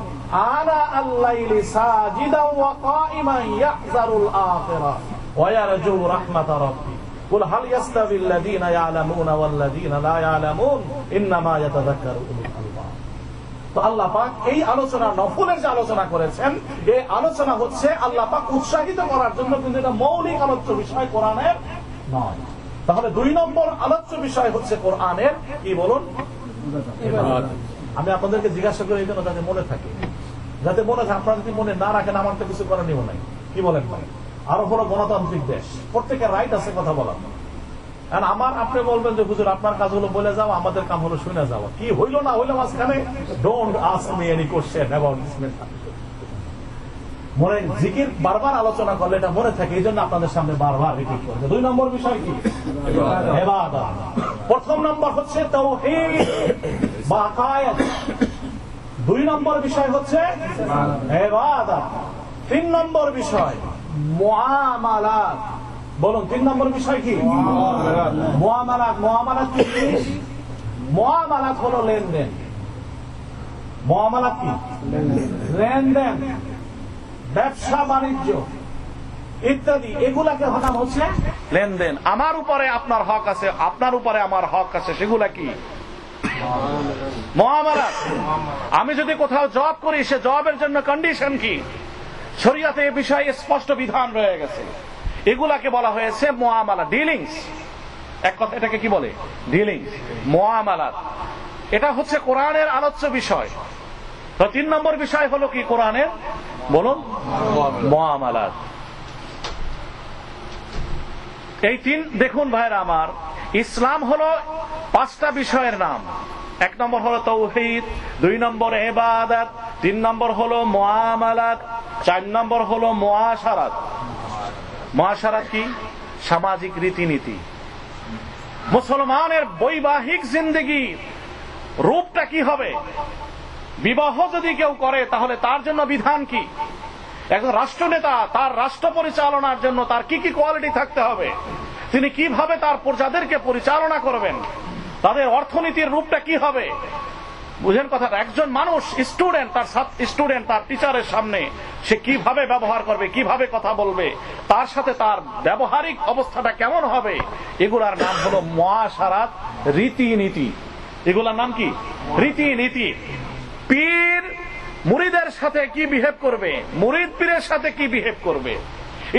আনা আল-লাইলি সাজিদান ওয়া কাইমান ইয়াহযারুল আখিরাহ ওয়া ইয়ারজু রাহমাত রাব্বি কুল হাল ইয়াস্তাবিল লাযীনা ইয়ালামুনা ওয়াল লাযীনা লা ইয়ালামুন ইন্নামা ইয়াতাযাক্কারু উলুল আলবাব। তো আল্লাহ পাক এই আলোচনা, নফলের যে আলোচনা করেছেন, এই আলোচনা হচ্ছে আল্লাহ পাক উৎসাহিত করার জন্য, কিন্তু এটা মৌলিক আলোচ্য বিষয় কোরআনের নয়। তাহলে 2 নম্বর আলোচ্য বিষয় হচ্ছে কোরআনের কি বলুন? আমি আপনাদেরকে জিজ্ঞাসা করি এই জন্য যাতে মনে থাকে, যাতে মনে থাকে। আপনারা যদি মনে না রাখেন আমার তো কিছু করার নিব নাই। কি বলেন ভাই? আরো বড় গণতান্ত্রিক দেশ, প্রত্যেকের রাইট আছে কথা বলার। কারণ আমার আপনি বলবেন যে হুজুর আপনার কাজ হলো বলে যাওয়া, আমাদের কাম হলো শুনে যাওয়া। কি হইলো না হইলো মাঝখানে don't ask me any question about this matter. মনে জিকির বারবার আলোচনা করলে এটা মনে থাকে, এই জন্য আপনাদের সামনে বারবার রিপিট করবে। 2 নম্বর বিষয় কি? ইবাদত। প্রথম নম্বর হচ্ছে তাওহীদ বা আকায়েদ, 2 নম্বর বিষয় হচ্ছে ইবাদত, 3 নম্বর বিষয় মুআমালাত বলুন 3 নম্বর বিষয় কি? মুআমালাত। মুআমালাত কি জিনিস? মুআমালাত হলো লেনদেন। মুআমালাত কি? লেনদেন, ব্যবসা বাণিজ্য ইত্যাদি, এগুলাকে নাম হচ্ছে লেনদেন। আমার উপরে আপনার হক আছে, আপনার উপরে আমার হক আছে, সেগুলা কি? মুআমালাত। আমি যদি কোথাও জব করি, সে জবের জন্য কন্ডিশন কি? শরীয়তে এই বিষয়ে স্পষ্ট বিধান রয়ে গেছে। এগুলাকে বলা হয়েছে মুআমালা, ডিলিংস। এক কথা এটাকে কি বলে? ডিলিংস, মুআমালাত। এটা হচ্ছে কোরআনের আলোচ্য বিষয়। তো 3 নম্বর বিষয় হলো কি কোরআনের? বলুন, মুআমালাত। এই 3 দেখুন ভাইরা আমার, ইসলাম হলো 5টা বিষয়ের নাম। 1 নম্বর হলো তাওহীদ, 2 নম্বর ইবাদত, 3 নম্বর হলো মুআমালাত, 4 নম্বর হলো মুআশারাত। মুআশারাত কি? সামাজিক রীতিনীতি। মুসলমানের বৈবাহিক জিন্দেগি রূপটা কি হবে? বিবাহ যদি কেউ করে তাহলে তার জন্য বিধান কি? একজন রাষ্ট্রনেতা তার রাষ্ট্র পরিচালনার জন্য তার কি কি কোয়ালিটি থাকতে হবে? তিনি কিভাবে তার প্রজাদেরকে পরিচালনা করবেন? তাদের অর্থনীতির রূপটা কি হবে? বুঝেন কথাটা? একজন মানুষ স্টুডেন্ট, তার টিচারের সামনে সে কিভাবে ব্যবহার করবে, কিভাবে কথা বলবে, তার সাথে তার ব্যবহারিক অবস্থাটা কেমন হবে, এগুলার নাম হলো মুআশারাত, রীতিনীতি। এগুলার নাম কি? রীতিনীতি। পীর মুরিদের সাথে কি বিহেভ করবে, মুরিদ পীরের সাথে কি বিহেভ করবে,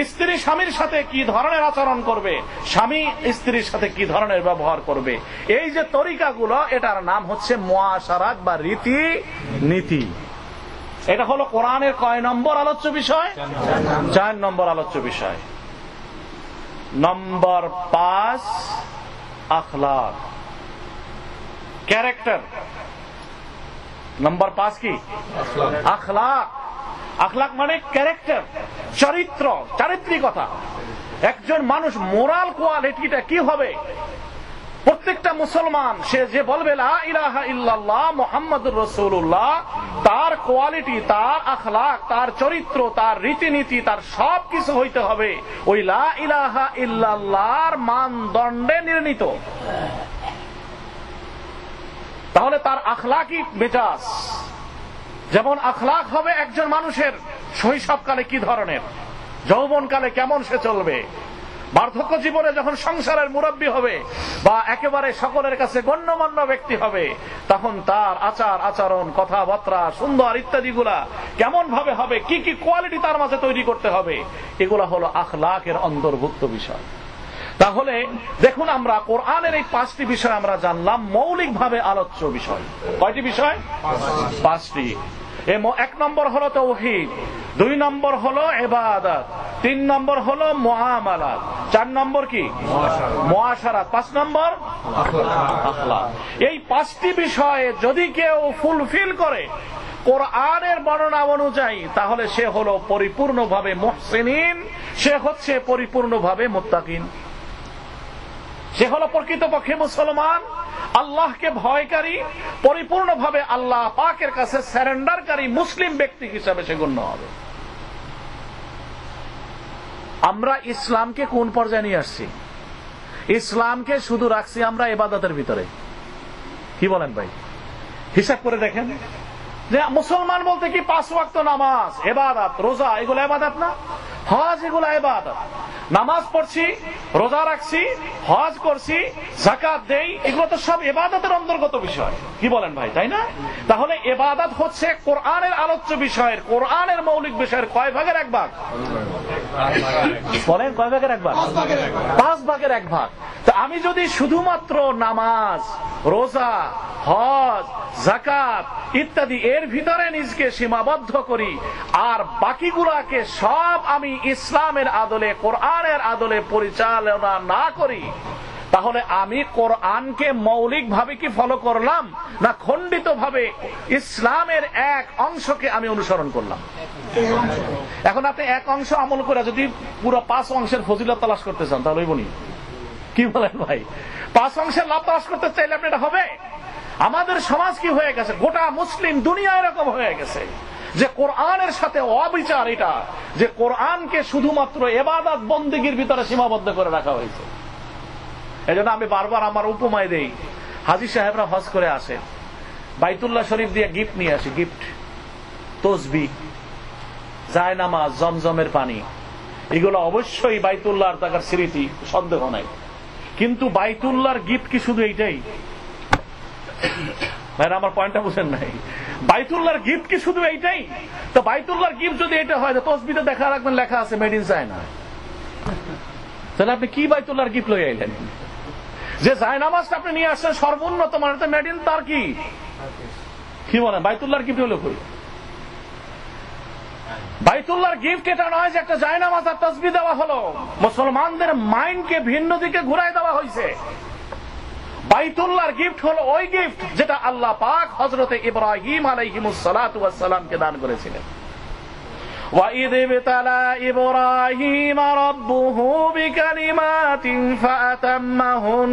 স্ত্রী স্বামীর সাথে কি ধরনের আচরণ করবে, স্বামী স্ত্রীর সাথে কি ধরনের ব্যবহার করবে, এই যে তরিকাগুলো, এটার নাম হচ্ছে মুআশারাত বা রীতিনীতি। এটা হলো কোরআনের কয় নম্বর আলোচ্য বিষয়? 4 নম্বর আলোচ্য বিষয়। নম্বর 5 আখলাক, ক্যারেক্টার। নম্বর 5 কি? আখলাক। আখলাক মানে ক্যারেক্টার, চরিত্র, চারিত্রিকতা। একজন মানুষ মোরাল কোয়ালিটিটা কি হবে? প্রত্যেকটা মুসলমান সে যে বলবে লা ইলাহা ইল্লাল্লাহ মুহাম্মাদুর রাসূলুল্লাহ, তার কোয়ালিটি, তার আখলাক, তার চরিত্র, তার রীতিনীতি, তার সব কিছু হইতে হবে ওই লা ইলাহা ইল্লাল্লাহর মানদণ্ডে নির্ণীত। তাহলে তার আখলাকি মেজাজ, যেমন আখলাক হবে একজন মানুষের শৈশবকালে কি ধরনের, যৌবনকালে কেমন সে চলবে, বার্ধক্য জীবনে যখন সংসারের মুরব্বী হবে বা একেবারে সকলের কাছে গণ্যমান্য ব্যক্তি হবে, তখন তার আচার আচরণ, কথাবার্তা, সুন্দর ইত্যাদিগুলা কেমন ভাবে হবে, কি কি কোয়ালিটি তার মাঝে তৈরি করতে হবে, এগুলা হলো আখলাকের অন্তর্ভুক্ত বিষয়। তাহলে দেখুন, আমরা কোরআনের এই 5টি বিষয় আমরা জানলাম, মৌলিকভাবে আলোচ্য বিষয়। কয়টি বিষয়? 5টি। 1 নম্বর হলো তাওহীদ, 2 নম্বর হলো ইবাদত, 3 নম্বর হলো মুআমালাত, 4 নম্বর কি? মুআশারাত, 5 নম্বর আখলাক। এই 5টি বিষয়ে যদি কেউ ফুলফিল করে কোরআনের বর্ণনা অনুযায়ী, তাহলে সে হলো পরিপূর্ণভাবে মুহসিনিন, সে হচ্ছে পরিপূর্ণভাবে মুত্তাকিন, সে হলো প্রকৃতপক্ষে মুসলমান, আল্লাহকে ভয়কারী, পরিপূর্ণভাবে আল্লাহ পাকের কাছে সারেন্ডারকারী মুসলিম ব্যক্তি হিসাবে সে গণ্য হবে। আমরা ইসলামকে কোন পর্যায়ে নিয়ে আসছি? ইসলামকে শুধু রাখছি আমরা ইবাদতের ভিতরে। কি বলেন ভাই? হিসাব করে দেখেন যে মুসলমান বলতে কি 5 ওয়াক্ত নামাজ, ইবাদত, রোজা, এগুলো ইবাদত না? হজ, এগুলো ইবাদত। নামাজ পড়ছি, রোজা রাখছি, হজ করছি, যাকাত দেই, এগুলো তো সব ইবাদতের অন্তর্গত বিষয়। কি বলেন ভাই, তাই না? তাহলে ইবাদত হচ্ছে কোরআনের আলোচ্য বিষয়ের, কোরআনের মৌলিক বিষয়ের কয় ভাগের 1 ভাগ? বলেন, কয় ভাগের 1 ভাগ? 5 ভাগের 1 ভাগ। তা আমি যদি শুধুমাত্র নামাজ, রোজা, হজ, যাকাত ইত্যাদি এর ভিতরে নিজকে সীমাবদ্ধ করি, আর বাকিগুলাকে সব আমি ইসলামের আদলে, কোরআনের আদলে পরিচালনা না করি, তাহলে আমি কোরআনকে মৌলিকভাবে কি ফলো করলাম, না খণ্ডিতভাবে ইসলামের এক অংশকে আমি অনুসরণ করলাম? এখন আপনি এক অংশ আমল করে যদি পুরো 5 অংশের ফজিলত তালাশ করতে চান, তাহলে বলি, কি বলেন ভাই? 5 অংশের লাভ তালাশ করতে চাইলে আপনি এটা হবে? আমাদের সমাজ কি হয়ে গেছে, গোটা মুসলিম দুনিয়া এরকম হয়ে গেছে যে কোরআনের সাথে অবিচার, এটা যে কোরআনকে শুধুমাত্র ইবাদত বন্দেগীর ভিতরে সীমাবদ্ধ করে রাখা হয়েছে। এজন্য আমি বারবার আমার উপমায় দেই, হাজী সাহেবরা হজ করে আসে, বাইতুল্লাহ শরীফ দিয়ে গিফট নিয়ে আসে, গিফট, তসবিহ, জায়নামাজ, জমজমের পানি, এগুলো অবশ্যই বাইতুল্লাহর টাকার স্মৃতি, সন্দেহ নাই। কিন্তু বাইতুল্লাহর গিফট কি শুধু এইটাই? ভাইরা আমার পয়েন্টটা বুঝেন নাই। বাইতুল্লাহর গিফট কি শুধু এইটাই? তো বাইতুল্লাহর গিফট যদি এটা হয়, তসবিতে দেখা রাখবেন লেখা আছে মেড ইন চায়না, তাহলে আপনি কি বাইতুল্লাহর গিফট লই আইলেন? যে জায়নামাজটা আপনি নিয়ে আসছেন সর্বোন্নত মানের, মেড ইন তার কি বলেন? বাইতুল্লাহর গিফট হলো কই? বাইতুল্লাহর গিফট এটা নয় যে একটা জায়নামাজ আর তাসবিহ দেওয়া হলো, মুসলমানদের মাইন্ডকে ভিন্ন দিকে ঘুরাই দেওয়া হয়েছে। বাইতুল্লাহর গিফট হলো ওই গিফট যেটা আল্লাহ পাক হযরতে ইব্রাহিম আলাইহিমুস সালাতু ওয়াস সালামকে দান করেছিলেন। وَإِذِ ابْتَلَى إِبْرَاهِيمَ رَبُّهُ بِكَلِمَاتٍ فَأَتَمَّهُنَّ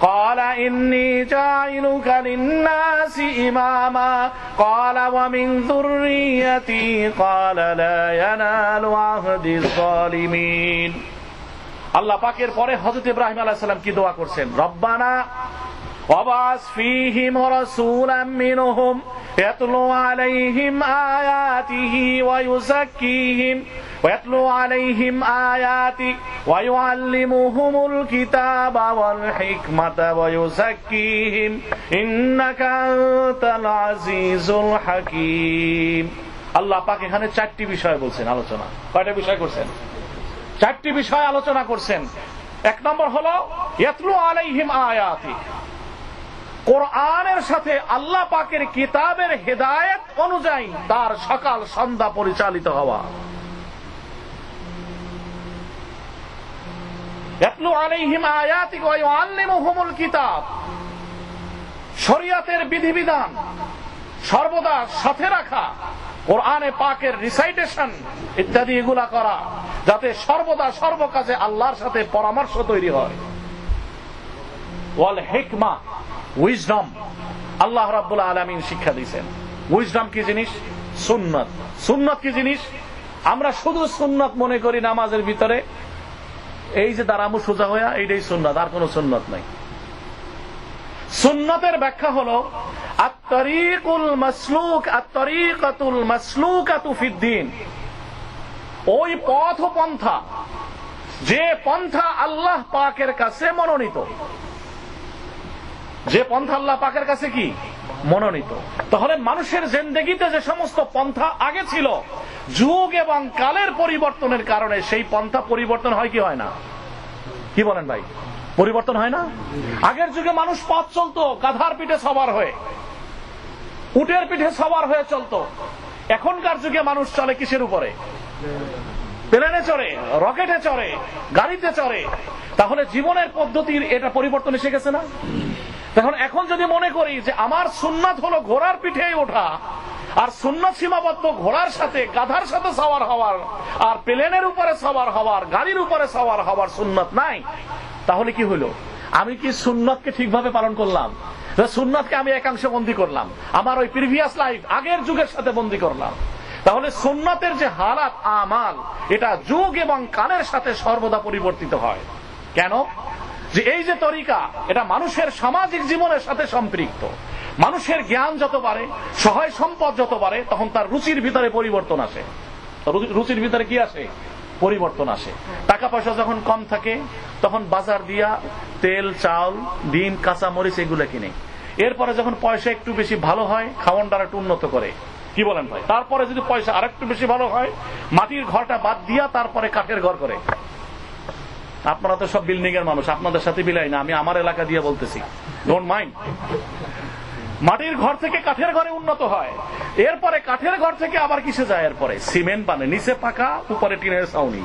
قَالَ إِنِّي جَاعِلُكَ لِلنَّاسِ إِمَامًا قَالَ وَمِنْ ذُرِّيَّتِي قَالَ لَا يَنَالُ عَهْدِي الظَّالِمِينَ। আল্লাহ পাকের পরে হযরত ইব্রাহিম আলাইহিস সালাম কি দোয়া করছেন? রব্বানা ওয়াবাস ফীহিম রাসূলাম মিনহুম ইয়াতলু আলাইহিম আয়াতিহি ওয়া ইউযাক্কিহিম ওয়া ইয়াতলু আলাইহিম আয়াতি ওয়া ইউআল্লিমুহুমুল কিতাবা ওয়াল হিকমাতা ওয়া ইউযাক্কিহিম ইন্নাকা আনতাল আজিজুল হাকীম। আল্লাহ পাক এখানে চারটি বিষয় বলছেন, আলোচনা। কয়টা বিষয় করছেন? চারটি বিষয় আলোচনা করছেন। এক নম্বর হলো ইয়াতলু আলাইহিম আয়াতি, কোরআনের সাথে আল্লাহ পাকের কিতাবের হেদায়েত অনুযায়ী তার সকাল সন্ধ্যা পরিচালিত হওয়া। ইয়াতলু আলাইহিম আয়াতি ওয়া ইউআল্লিমুহুমুল কিতাব, শরীয়তের বিধিবিধান সর্বদা সাথে রাখা, কোরআনে পাকের রিসাইটেশন ইত্যাদি এগুলা করা, যাতে সর্বদা সর্বকাজে আল্লাহর সাথে পরামর্শ তৈরি হয়। ওয়াল হিকমা, উইজডম, আল্লাহ রাব্বুল আলামিন শিক্ষা দিয়েছেন। উইজডম কি জিনিস? সুন্নাত। সুন্নাত কি জিনিস? আমরা শুধু সুন্নাত মনে করি নামাজের ভিতরে, এই যে দাঁড়ামু সোজা হইয়া, এইটাই সুন্নাত, আর কোন সুন্নাত নাই। সুন্নাতের ব্যাখ্যা হলো আত-তারিকুল মাসলুক, আত-তারিকাতুল মাসলুকাতু ফিদ-দ্বীন, ওই পথ ও পন্থা, যে পন্থা আল্লাহ পাকের কাছে মনোনীত, যে পন্থা আল্লাহ পাকের কাছে কি মনোনীত। তাহলে মানুষের জিন্দেগিতে যে সমস্ত পন্থা আগে ছিল, যুগ এবং কালের পরিবর্তনের কারণে সেই পন্থা পরিবর্তন হয় কি হয় না? কি বলেন ভাই? পরিবর্তন হয় না? আগের যুগে মানুষ পথ চলতো গাধার পিঠে সওয়ার হয়ে, উটের পিঠে সওয়ার হয়ে চলতো। এখনকার যুগে মানুষ চলে কিসের উপরে? প্লেনে চড়ে, রকেটে চড়ে, গাড়িতে চড়ে। তাহলে জীবনের পদ্ধতির এটা পরিবর্তন এসে গেছে না? তখন এখন যদি মনে করি যে আমার সুন্নাত হলো ঘোড়ার পিঠে ওঠা, আর সুন্নাত সীমাবদ্ধ ঘোড়ার সাথে গাধার সাথে সওয়ার হওয়ার, আর প্লেনের উপরে সওয়ার হওয়ার, গাড়ির উপরে সওয়ার হওয়ার সুন্নাত নাই, তাহলে কি হলো? আমি কি সুন্নাতকে ঠিকভাবে পালন করলাম? সুন্নাতকে আমি একাংশ বন্দী করলাম, আমার ওই প্রিভিয়াস লাইফ আগের যুগের সাথে বন্দী করলাম। তাহলে সুন্নাতের যে হালাত আমাল, এটা যুগ এবং কালের সাথে সর্বদা পরিবর্তিত হয়। কেন? যে এই যে তরিকা, এটা মানুষের সামাজিক জীবনের সাথে সম্পৃক্ত। মানুষের জ্ঞান যত বাড়ে, সহায় সম্পদ যত বাড়ে, তখন তার রুচির ভিতরে পরিবর্তন আসে। রুচির ভিতরে কি আসে? পরিবর্তন আসে। টাকা পয়সা যখন কম থাকে, তখন বাজার দিয়া তেল, চাল, ডিম, কাঁচা মরিচ এগুলো কিনে। এরপরে যখন পয়সা একটু বেশি ভালো হয়, খাওয়ানটা একটু উন্নত করে। কি বলেন ভাই? তারপরে যদি পয়সা আরেকটু বেশি ভালো হয়, মাটির ঘরটা বাদ দিয়া তারপরে কাঠের ঘর করে। আপনারা তো সব বিল্ডিং এর মানুষ, আপনাদের সাথে বিলাই না, আমি আমার এলাকা দিয়ে বলতেছি, ডোন্ট মাইন্ড। মাটির ঘর থেকে কাঠের ঘরে উন্নত হয়, এরপরে কাঠের ঘর থেকে আবার কিসে যায়? এরপরে সিমেন্ট বানে, নিচে পাকা, উপরে টিনের ছাউনি।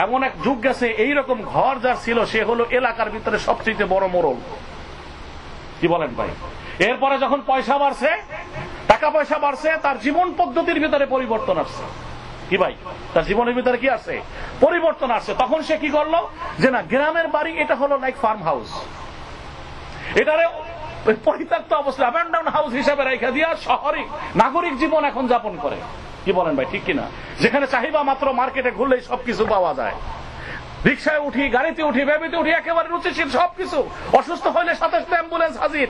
এমন এক যুগ গেছে, এইরকম ঘর যার ছিল সে হলো এলাকার ভিতরে সবচেয়ে বড় মোড়ল। কি বলেন ভাই? এরপরে যখন পয়সা বাড়ছে, টাকা পয়সা বাড়ছে, তার জীবন পদ্ধতির ভিতরে পরিবর্তন আসছে। কি ভাই? তার জীবনের ভিতরে কি আসছে? পরিবর্তন আসছে। তখন সে কি করলো? যে না, গ্রামের বাড়ি এটা হলো লাইক ফার্ম হাউস, এটারে পরিত্যক্ত অবস্থা অ্যাবান্ডন হাউস হিসাবে রেখে দিয়া শহরে নাগরিক জীবন এখন যাপন করে। কি বলেন ভাই, ঠিক কিনা? যেখানে চাহিদা মাত্র মার্কেটে ঘুরলেই সবকিছু পাওয়া যায়, রিক্সায় উঠি, গাড়িতে উঠি, বেবিতে উঠি, একেবারে রুচিশীল সবকিছু, অসুস্থ হইলে সাথে সাথে অ্যাম্বুলেন্স হাজির।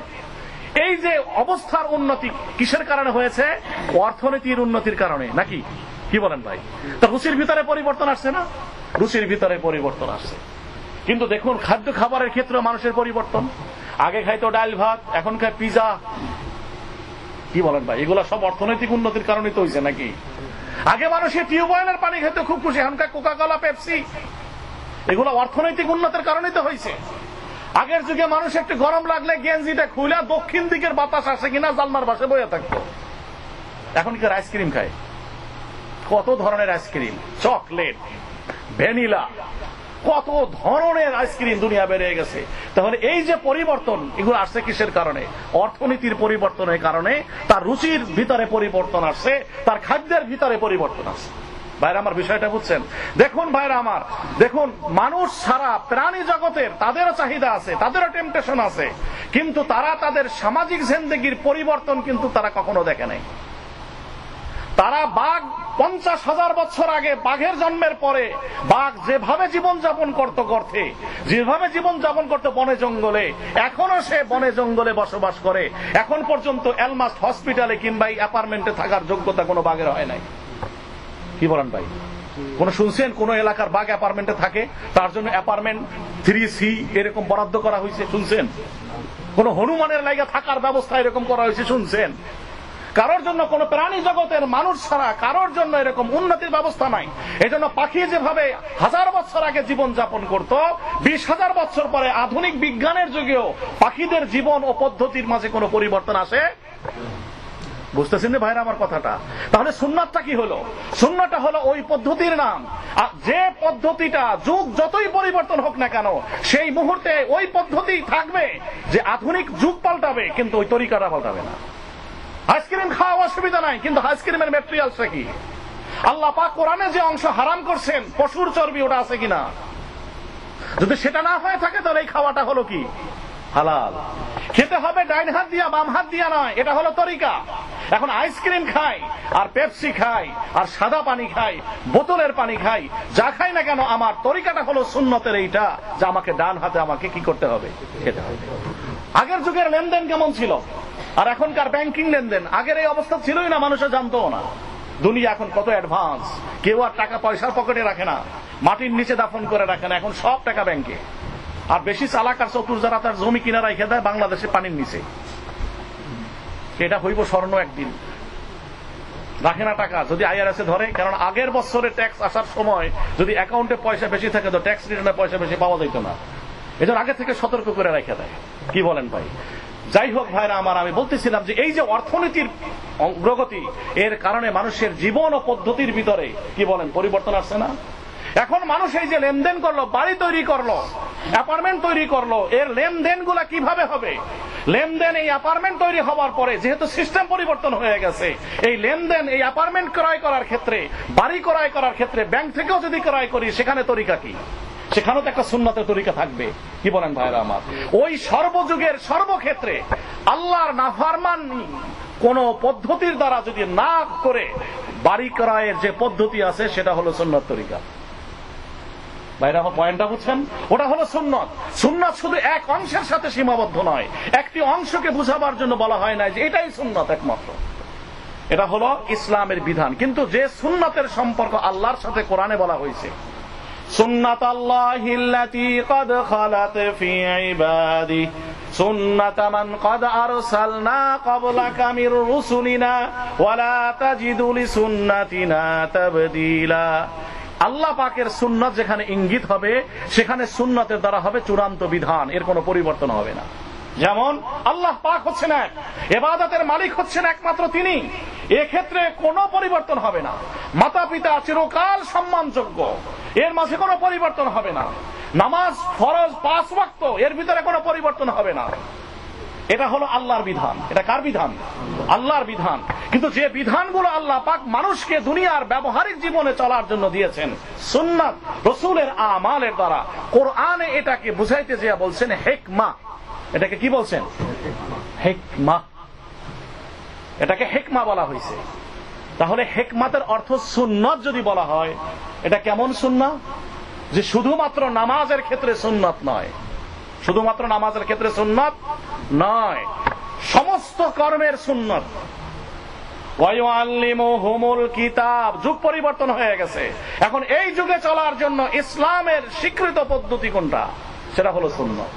এই যে অবস্থার উন্নতি কিসের কারণে হয়েছে? অর্থনীতির উন্নতির কারণে, নাকি কি বলেন ভাই? তো রুচির ভিতরে পরিবর্তন আসছে না? রুচির ভিতরে পরিবর্তন আসছে। কিন্তু দেখুন খাদ্য খাবারের ক্ষেত্রে মানুষের পরিবর্তন। আগে খাইতো ডাল ভাত, এখন খায় পিজা। কি বলেন ভাই? এগুলো সব অর্থনৈতিক উন্নতির কারণে তো হয়েছে নাকি? আগে মানুষের টিউবওয়েলের পানি খেতে খুব খুশি, এখনকার কোকা কোলা, পেপসি। এগুলো অর্থনৈতিক উন্নতির কারণে তো হয়েছে। আগের যুগে মানুষ একটু গরম লাগলে গেঞ্জিটা খুলে দক্ষিণ দিকের বাতাস আসে কিনা জানলার পাশে বসে থাকতো। এখন কি আইসক্রিম খায়, কত ধরনের আইসক্রিম, চকলেট, ভ্যানিলা, কত ধরনের আইসক্রিম দুনিয়া বেড়ে গেছে। তাহলে এই যে পরিবর্তন, এগুলো আসছে কিসের কারণে? অর্থনীতির পরিবর্তনের কারণে। তার রুচির ভিতরে পরিবর্তন আসছে, তার খাদ্যের ভিতরে পরিবর্তন আসছে। ভাইরা আমার, বিষয়টা বুঝছেন? দেখুন ভাইরা আমার, দেখুন মানুষ ছাড়া প্রাণী জগতের তাদেরও চাহিদা আছে, তাদেরও টেম্পটেশন আছে, কিন্তু তারা তাদের সামাজিক জিন্দেগির পরিবর্তন কিন্তু তারা কখনো দেখে নাই। তারা বাঘ 50,000 বছর আগে বাঘের জন্মের পরে বাঘ যেভাবে জীবনযাপন করতে যেভাবে জীবনযাপন করতে বনে জঙ্গলে, এখনো সে বনে জঙ্গলে বসবাস করে। এখন পর্যন্ত এলমাস্ট হসপিটালে কিংবা অ্যাপার্টমেন্টে থাকার যোগ্যতা কোনো বাঘের হয় নাই। কি বলেন ভাই? কোন শুনছেন কোন এলাকার বাঘ অ্যাপার্টমেন্টে থাকে, তার জন্য অ্যাপার্টমেন্ট 3C এরকম বরাদ্দ করা হয়েছে? শুনছেন? কোন হনুমানের লাইগা থাকার ব্যবস্থা এরকম করা হয়েছে? শুনছেন? কারোর জন্য কোন প্রাণী জগতের মানুষ ছাড়া কারোর জন্য এরকম উন্নতির ব্যবস্থা নাই। এই জন্য পাখি যেভাবে 1000 বছর আগে জীবন যাপন করত, 20,000 বছর পরে আধুনিক বিজ্ঞানের যুগেও পাখিদের জীবন ও পদ্ধতির মাঝে কোনো পরিবর্তন আসে? বুঝতেছেন না ভাইরা আমার কথাটা? তাহলে সুন্নাতটা কি হলো? সুন্নাতটা হলো ওই পদ্ধতির নাম, যে পদ্ধতিটা যুগ যতই পরিবর্তন হোক না কেন, সেই মুহূর্তে ওই পদ্ধতি থাকবে। যে আধুনিক যুগ পাল্টাবে কিন্তু ওই তরিকাটা পাল্টাবে না। আইসক্রিম খাওয়া অসুবিধা নাই, কিন্তু আইসক্রিমের ম্যাটেরিয়ালসটা কি? আল্লাহ পাক কোরআনে যে অংশ হারাম করছেন, পশুর চর্বি, ওটা আছে কিনা? যদি সেটা না হয়ে থাকে তাহলে এই খাওয়াটা হলো কি? হালাল। খেতে হবে ডাইন হাত দিয়া, বাম হাত দিয়া নয়, এটা হলো তরিকা। এখন আইসক্রিম খাই আর পেপসি খাই আর সাদা পানি খাই, বোতলের পানি খাই, যা খাই না কেন, আমার তরিকাটা হলো সুন্নতের এইটা, যে আমাকে ডান হাতে আমাকে কি করতে হবে? খেতে হবে। আগের যুগের লেনদেন কেমন ছিল আর এখনকার ব্যাংকিং লেনদেন? আগের এই অবস্থা ছিলই না, মানুষও জানতো না। দুনিয়া এখন কত অ্যাডভান্স, কেউ আর টাকা পয়সার পকেটে রাখে না, মাটির নিচে দাফন করে রাখে না, এখন সব টাকা ব্যাংকে। আর বেশি চালাক আর চতুর যারা তার জমি কিনা রেখে দেয় বাংলাদেশে পানির নিচে। এটা হইব স্বর্ণ একদিন, রাখে না টাকা, যদি IRS ধরে। কারণ আগের বছরে ট্যাক্স আসার সময় যদি অ্যাকাউন্টে পয়সা বেশি থাকে তো ট্যাক্স রিটার্নে পয়সা বেশি পাওয়া যেত না। এজন্য আগে থেকে সতর্ক করে রেখে দেয়। কি বলেন ভাই? যাই হোক ভাইরা আমার, আমি বলতেছিলাম যে এই যে অর্থনীতির অগ্রগতি, এর কারণে মানুষের জীবন ও পদ্ধতির ভিতরে কি বলেন পরিবর্তন আসছে না? এখন মানুষ এই যে লেনদেন করলো, বাড়ি তৈরি করলো, অ্যাপার্টমেন্ট তৈরি করলো, এর লেনদেন গুলা কিভাবে হবে? লেনদেন এই অ্যাপার্টমেন্ট তৈরি হওয়ার পরে যেহেতু সিস্টেম পরিবর্তন হয়ে গেছে, এই লেনদেন এই অ্যাপার্টমেন্ট ক্রয় করার ক্ষেত্রে, বাড়ি ক্রয় করার ক্ষেত্রে, ব্যাংক থেকেও যদি ক্রয় করি, সেখানে তরিকা কি? সেখানেও তো একটা সুন্নতের তরিকা থাকবে। কি বলেন ভাইরা আমার? ওই সর্বযুগের সর্বক্ষেত্রে আল্লাহর নাফরমানি কোন পদ্ধতির দ্বারা যদি না করে বাড়ি ক্রয়ের যে পদ্ধতি আছে সেটা হলো সুন্নত তরিকা। ভাইরা আমার পয়েন্টটা বুঝছেন? ওটা হলো সুন্নত। সুন্নত শুধু এক অংশের সাথে সীমাবদ্ধ নয়, একটি অংশকে বুঝাবার জন্য বলা হয় না যে এটাই সুন্নত একমাত্র। এটা হলো ইসলামের বিধান। কিন্তু যে সুন্নতের সম্পর্ক আল্লাহর সাথে কোরআনে বলা হয়েছে, সুন্নাতাল্লাহিল্লাতী ক্বাদ খালাত ফী ইবাদিহি সুন্নাতা মান ক্বাদ আরসালনা ক্বাবলাকা মির রুসুলিনা ওয়ালা তাজিদু লিসুন্নাতিনা তাবদীলা। আল্লাহ পাকের সুন্নাত যেখানে ইঙ্গিত হবে, সেখানে সুন্নাতের দ্বারা হবে চূড়ান্ত বিধান, এর কোনো পরিবর্তন হবে না। যেমন আল্লাহ পাক হচ্ছেন এক, ইবাদতের মালিক হচ্ছেন একমাত্র তিনি, এক্ষেত্রে কোনো পরিবর্তন হবে না। মাতা পিতা চিরকাল সম্মানযোগ্য, এর মাঝে কোনো পরিবর্তন হবে না। নামাজ ফরজ 5 ওয়াক্ত, এর ভিতরে কোনো পরিবর্তন হবে না। এটা হলো আল্লাহর বিধান। এটা কার বিধান? আল্লাহর বিধান। কিন্তু যে বিধানগুলো আল্লাহ পাক মানুষকে দুনিয়ার ব্যবহারিক জীবনে চলার জন্য দিয়েছেন, সুন্নাত রাসূলের আমালের দ্বারা, কোরআনে এটাকে বুঝাইতে যেয়ে বলছেন হিকমা। এটাকে কি বলছেন? হিকমা। এটাকে হিকমা বলা হয়েছে। তাহলে হিকমতের অর্থ সুন্নত যদি বলা হয়, এটা কেমন সুন্নাত? যে শুধুমাত্র নামাজের ক্ষেত্রে সুন্নাত নয়, শুধুমাত্র নামাজের ক্ষেত্রে সুন্নাত নয়, সমস্ত কর্মের সুন্নাত। ওয়ায়ুআল্লিমুহুমুল কিতাব, যুগ পরিবর্তন হয়ে গেছে। এখন এই যুগে চলার জন্য ইসলামের স্বীকৃত পদ্ধতি কোনটা? সেটা হলো সুন্নাত।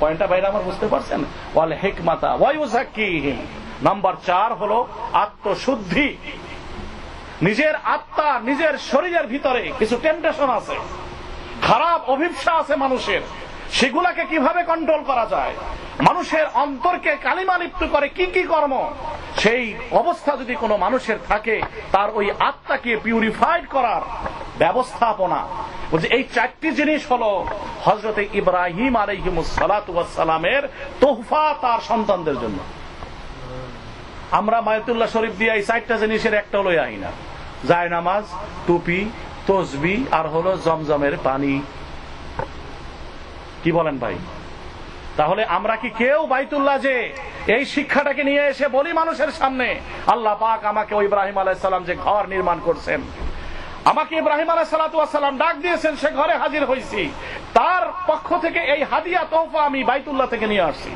পয়েন্টটা বাইরে আমার বুঝতে পারছেন? ওয়াল হিকমাতা ওয়া ইউযাক্কিহিম। নাম্বার 4 হলো আত্মশুদ্ধি। নিজের আত্মা, নিজের শরীরের ভিতরে কিছু টেম্পটেশন আছে, খারাপ অভিপ্সা আছে মানুষের, সেগুলাকে কিভাবে কন্ট্রোল করা যায়, মানুষের অন্তরকে কালিমা লিপ্ত করে কি কি কর্ম, সেই অবস্থা যদি কোনো মানুষের থাকে, তার ওই আত্মাকে পিউরিফাইড করার ব্যবস্থাপনা। বলছে এই 4টি জিনিস হলো হযরত ইব্রাহিম আলাইহিস সালাতু ওয়াস সালামের তোহফা তার সন্তানদের জন্য। আমরা বায়তুল্লাহ শরীফ দিয়ে এই 4টা জিনিসের একটা হলো আইনা, যায় নামাজ, টুপি, তসবিহ আর হলো জমজমের পানি। কি বলেন ভাই? তাহলে আমরা কি কেউ বাইতুল্লাহ যে এই শিক্ষাটাকে নিয়ে এসে বলি মানুষের সামনে, আল্লাহ পাক আমাকে ওই ইব্রাহিম আলাইহিস সালাম যে ঘর নির্মাণ করছেন, আমাকে ইব্রাহিম আলাইহিস সালাম ডাক দিয়েছেন, সে ঘরে হাজির হয়েছি, তার পক্ষ থেকে এই হাদিয়া তোহফা আমি বাইতুল্লাহ থেকে নিয়ে আসছি।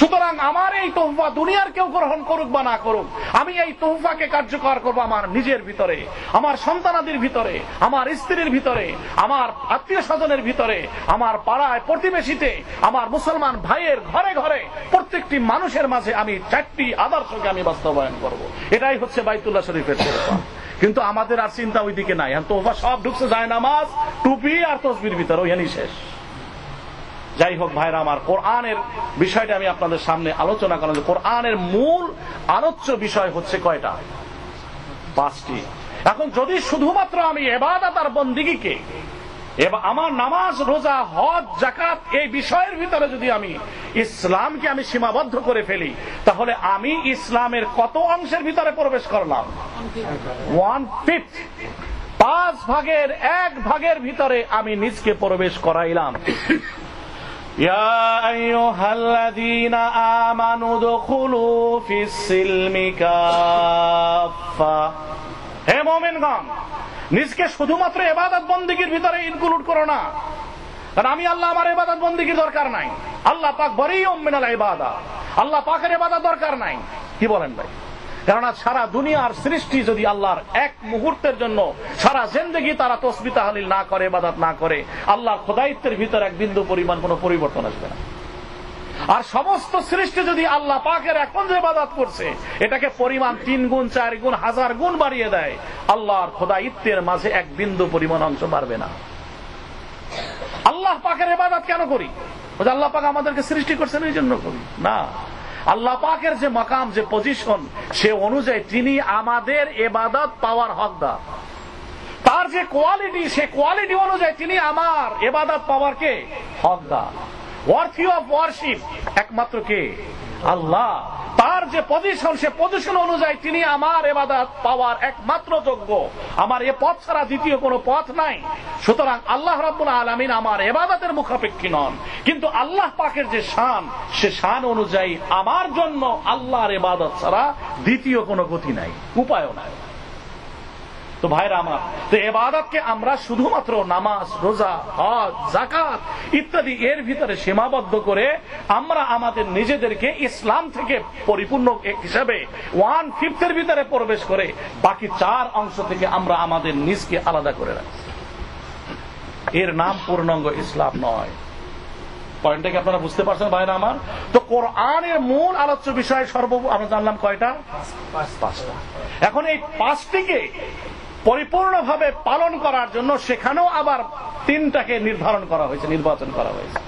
সুতরাং আমার এই তোহফা দুনিয়ার কেউ গ্রহণ করুক বা না করুক, আমি এই তোহফাকে কার্যকর করব আমার নিজের ভিতরে, আমার সন্তানাদির ভিতরে, আমার স্ত্রীর ভিতরে, আমার আত্মীয় স্বজনের ভিতরে, আমার পাড়ায় প্রতিবেশীতে, আমার মুসলমান ভাইয়ের ঘরে ঘরে, প্রত্যেকটি মানুষের মাঝে আমি 4টি আদর্শকে আমি বাস্তবায়ন করব। এটাই হচ্ছে বাইতুল্লাহ শরীফের তোহফা। কিন্তু আমাদের আর চিন্তা ওইদিকে নাই। তোহফা সব ঢুকছে যায় নামাজ, টুপি আর তসবির ভিতরে, ওইখানেই শেষ। যাই হোক ভাইরা আমার, কোরআনের বিষয়টা আমি আপনাদের সামনে আলোচনা করলাম। কোরআনের মূল আলোচ্য বিষয় হচ্ছে কয়টা? 5টি। এখন যদি শুধুমাত্র আমি ইবাদত আর বন্দেগীকে, আমার নামাজ, রোজা, হজ, যাকাত এই বিষয়ের ভিতরে যদি আমি ইসলামকে আমি সীমাবদ্ধ করে ফেলি, তাহলে আমি ইসলামের কত অংশের ভিতরে প্রবেশ করলাম? 1/5, 5 ভাগের 1 ভাগের ভিতরে আমি নিজকে প্রবেশ করাইলাম। ইয়া আইয়ুহাল্লাযীনা আমানু দুখুলু ফিস-সিলমি কাফা। হে মুমিনগণ, নিজকে শুধুমাত্র ইবাদত বন্দেগীর ভিতরে ইনক্লুড করো না, কারণ আমি আল্লাহ, আমার ইবাদত বন্দেগীর দরকার নাই। আল্লাহ পাক বরীউম মিনাল ইবাদা, আল্লাহ পাকের ইবাদত দরকার নাই। কি বলেন ভাই? কারণ সারা দুনিয়ার সৃষ্টি যদি আল্লাহর এক মুহূর্তের জন্য সারা জিন্দেগি তারা তাসবিহ তাহলিল না করে, ইবাদত না করে, আল্লাহর খোদাইত্বের ভিতরে এক বিন্দু পরিমাণ কোনো পরিবর্তন আসবে না। আর সমস্ত সৃষ্টি যদি আল্লাহ পাকের এখন যে ইবাদত করছে এটাকে পরিমাণ 3 গুণ, 4 গুণ, 1000 গুণ বাড়িয়ে দেয়, আল্লাহর খোদাইত্বের মাঝে এক বিন্দু পরিমাণ অংশ বাড়বে না। আল্লাহ পাকের ইবাদত কেন করি? আল্লাহ পাক আমাদেরকে সৃষ্টি করছেন এই জন্য করি না। আল্লাহ পাকের যে মাকাম, যে পজিশন, সে অনুযায়ী তিনি আমাদের ইবাদত পাওয়ার হকদার। তার যে কোয়ালিটি, সে কোয়ালিটি অনুযায়ী তিনি আমার ইবাদত পাওয়ার কে হকদার। ওয়ার্থি অফ ওয়ারশিপ একমাত্র কে? আল্লাহ। তার যে পজিশন, সে পজিশন অনুযায়ী তিনি আমার ইবাদত পাওয়ার একমাত্র যোগ্য। আমার এ পথ ছাড়া দ্বিতীয় কোনো পথ নাই। সুতরাং আল্লাহ রাব্বুল আলামিন আমার ইবাদতের মুখাপেক্ষী নন, কিন্তু আল্লাহ পাকের যে শান, সে শান অনুযায়ী আমার জন্য আল্লাহর ইবাদত ছাড়া দ্বিতীয় কোনো গতি নাই, উপায়ও নাই। তো ভাইরা আমার, তো ইবাদতকে আমরা শুধুমাত্র নামাজ, রোজা, হজ, যাকাত ইত্যাদি এর ভিতরে সীমাবদ্ধ করে আমরা আমাদের নিজেদেরকে ইসলাম থেকে পরিপূর্ণ হিসাবে 1/5 এর ভিতরে প্রবেশ করে বাকি 4 অংশ থেকে আমরা আমাদের নিজকে আলাদা করে রাখি। এর নাম পূর্ণাঙ্গ ইসলাম নয়। পয়েন্টটা কি আপনারা বুঝতে পারছেন ভাইরা আমার? তো কোরআনের মূল আলোচ্য বিষয় আমরা জানলাম কয়টা? 5টা। এখন এই 5টিকে পরিপূর্ণভাবে পালন করার জন্য সেখানেও আবার 3টাকে নির্ধারণ করা হয়েছে, নির্বাচন করা হয়েছে।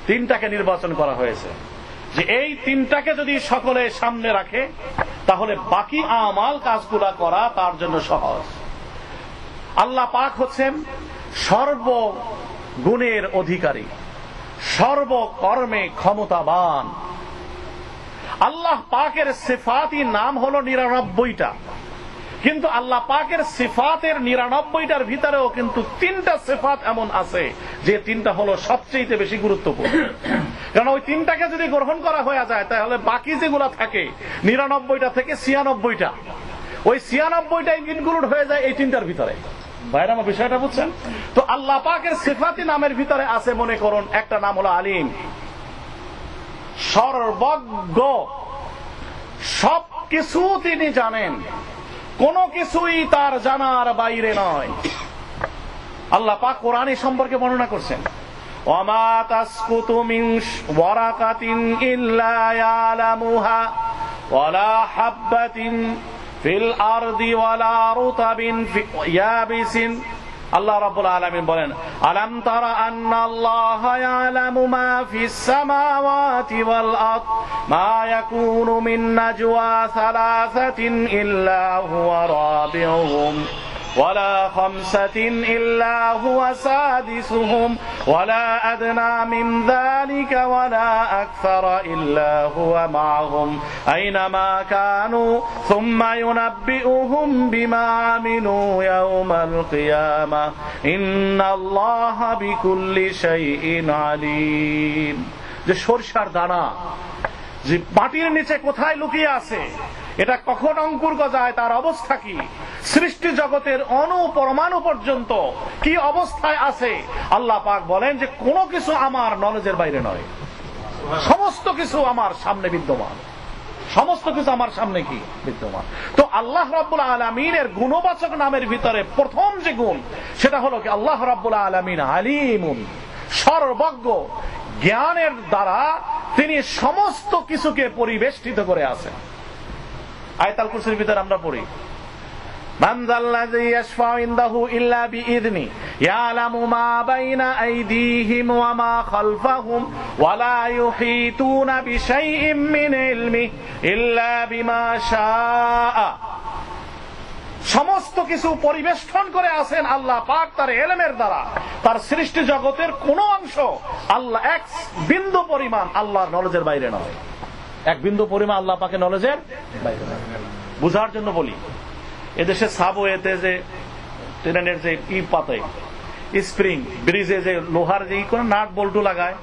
3টাকে নির্বাচন করা হয়েছে যে এই 3টাকে যদি সকলে সামনে রাখে তাহলে বাকি আমাল কাজগুলা করা তার জন্য সহজ। আল্লাহ পাক হচ্ছেন সর্বগুণের অধিকারী, সর্বকর্মে ক্ষমতাবান। আল্লাহ পাকের সিফাতি নাম হলো 99টা, কিন্তু আল্লাহ পাকের সিফাতের 99টার ভিতরেও কিন্তু 3টা সিফাত এমন আছে যে 3টা হলো সবচেয়ে বেশি গুরুত্বপূর্ণ। কারণ ওই তিনটাকে যদি গ্রহণ করা হয়ে যায় তাহলে বাকি যেগুলো থাকে 99টা থেকে 96টা, ওই 96টাই ইনক্লুড হয়ে যায় এই তিনটার ভিতরে। ভাইরা আমার বিষয়টা বুঝছেন তো? আল্লাহ পাকের সিফাতি নামের ভিতরে আছে, মনে করুন একটা নাম হলো আলিম, সর্বজ্ঞ, সবকিছু তিনি জানেন, কোনো কিছুই তার জানার বাইরে নয়। আল্লাহ পাক কোরআনে সম্পর্কে বর্ণনা করছেন, ওয়ামা তাসকুতু মিন ওয়ারাকাতিন ইল্লা ইয়ালামুহা ওয়ালা হাববাতিন ফিল আরদি ওয়ালা রুতাবিন ইয়াবিসিন। আল্লাহ রাব্বুল আলামিন বলেন, আলাম তারা আন্নাল্লাহা ইয়ালামু মা ফিস সামাওয়াতি ওয়াল আরদ মা ইয়াকুনু মিন নাজওয়া সালাসাতিন ইল্লা হুয়া রাবিউহুম ওয়ালা খামসাতিন ইল্লা হুয়া সাদিসুহুম ওয়ালা আদনা মিন যালিকা ওয়ালা আকসারা ইল্লা হুয়া মা'হুম আইনামা কানু সুম্মা ইউনাব্বিউহুম বিমা আমিলু ইয়াওমাল কিয়ামাহ ইন্নাল্লাহা বিকুল্লি শাইইন আলীম। যে সরষার দানা যে মাটির নিচে কোথায় লুকিয়ে আছে, এটা কখন অঙ্কুর গজায়, তার অবস্থা কি, সৃষ্টি জগতের অণু পরমাণু পর্যন্ত কি অবস্থায় আছে, আল্লাহ পাক বলেন যে কোনো কিছু আমার নলেজের বাইরে নয়, সমস্ত কিছু আমার সামনে বিদ্যমান, সমস্ত কিছু আমার সামনে কি বিদ্যমান। তো আল্লাহ রাব্বুল আলামিনের গুণবাচক নামের ভিতরে প্রথম যে গুণ সেটা হলো কি আল্লাহ রাব্বুল আলামিন আলিমুন, সর্বজ্ঞ, জ্ঞানের দ্বারা তিনি সমস্ত কিছুকে পরিবেষ্টিত করে আছেন। আয়াতুল কুরসির ভিতরে আমরা পড়ি, মান যাল্লাযী ইয়াশফাউ ইনদাহু ইল্লা বিইযনি ইয়ালামু মা বাইনা আইদিহিম ওয়া মা খালফাহুম ওয়া লা ইউহিতুনা বিশাইইম মিন ইলমিহি ইল্লা বিমা শাআ। সমস্ত কিছু পরিবেষ্টন করে আছেন আল্লাহ পাক তার ইলমের দ্বারা। তার সৃষ্টি জগতের কোন অংশ আল্লাহ এক বিন্দু পরিমাণ আল্লাহর নলেজের বাইরে নয়, এক বিন্দু পরিমাণ আল্লাহ পাকের নলেজের বাইরে নয়। বুঝার জন্য বলি, এদেশে সাবওয়েতে যে ট্রেনের যে পাতে স্প্রিং ব্রিজে যে লোহার যে কোন নাট বল্টু লাগায়,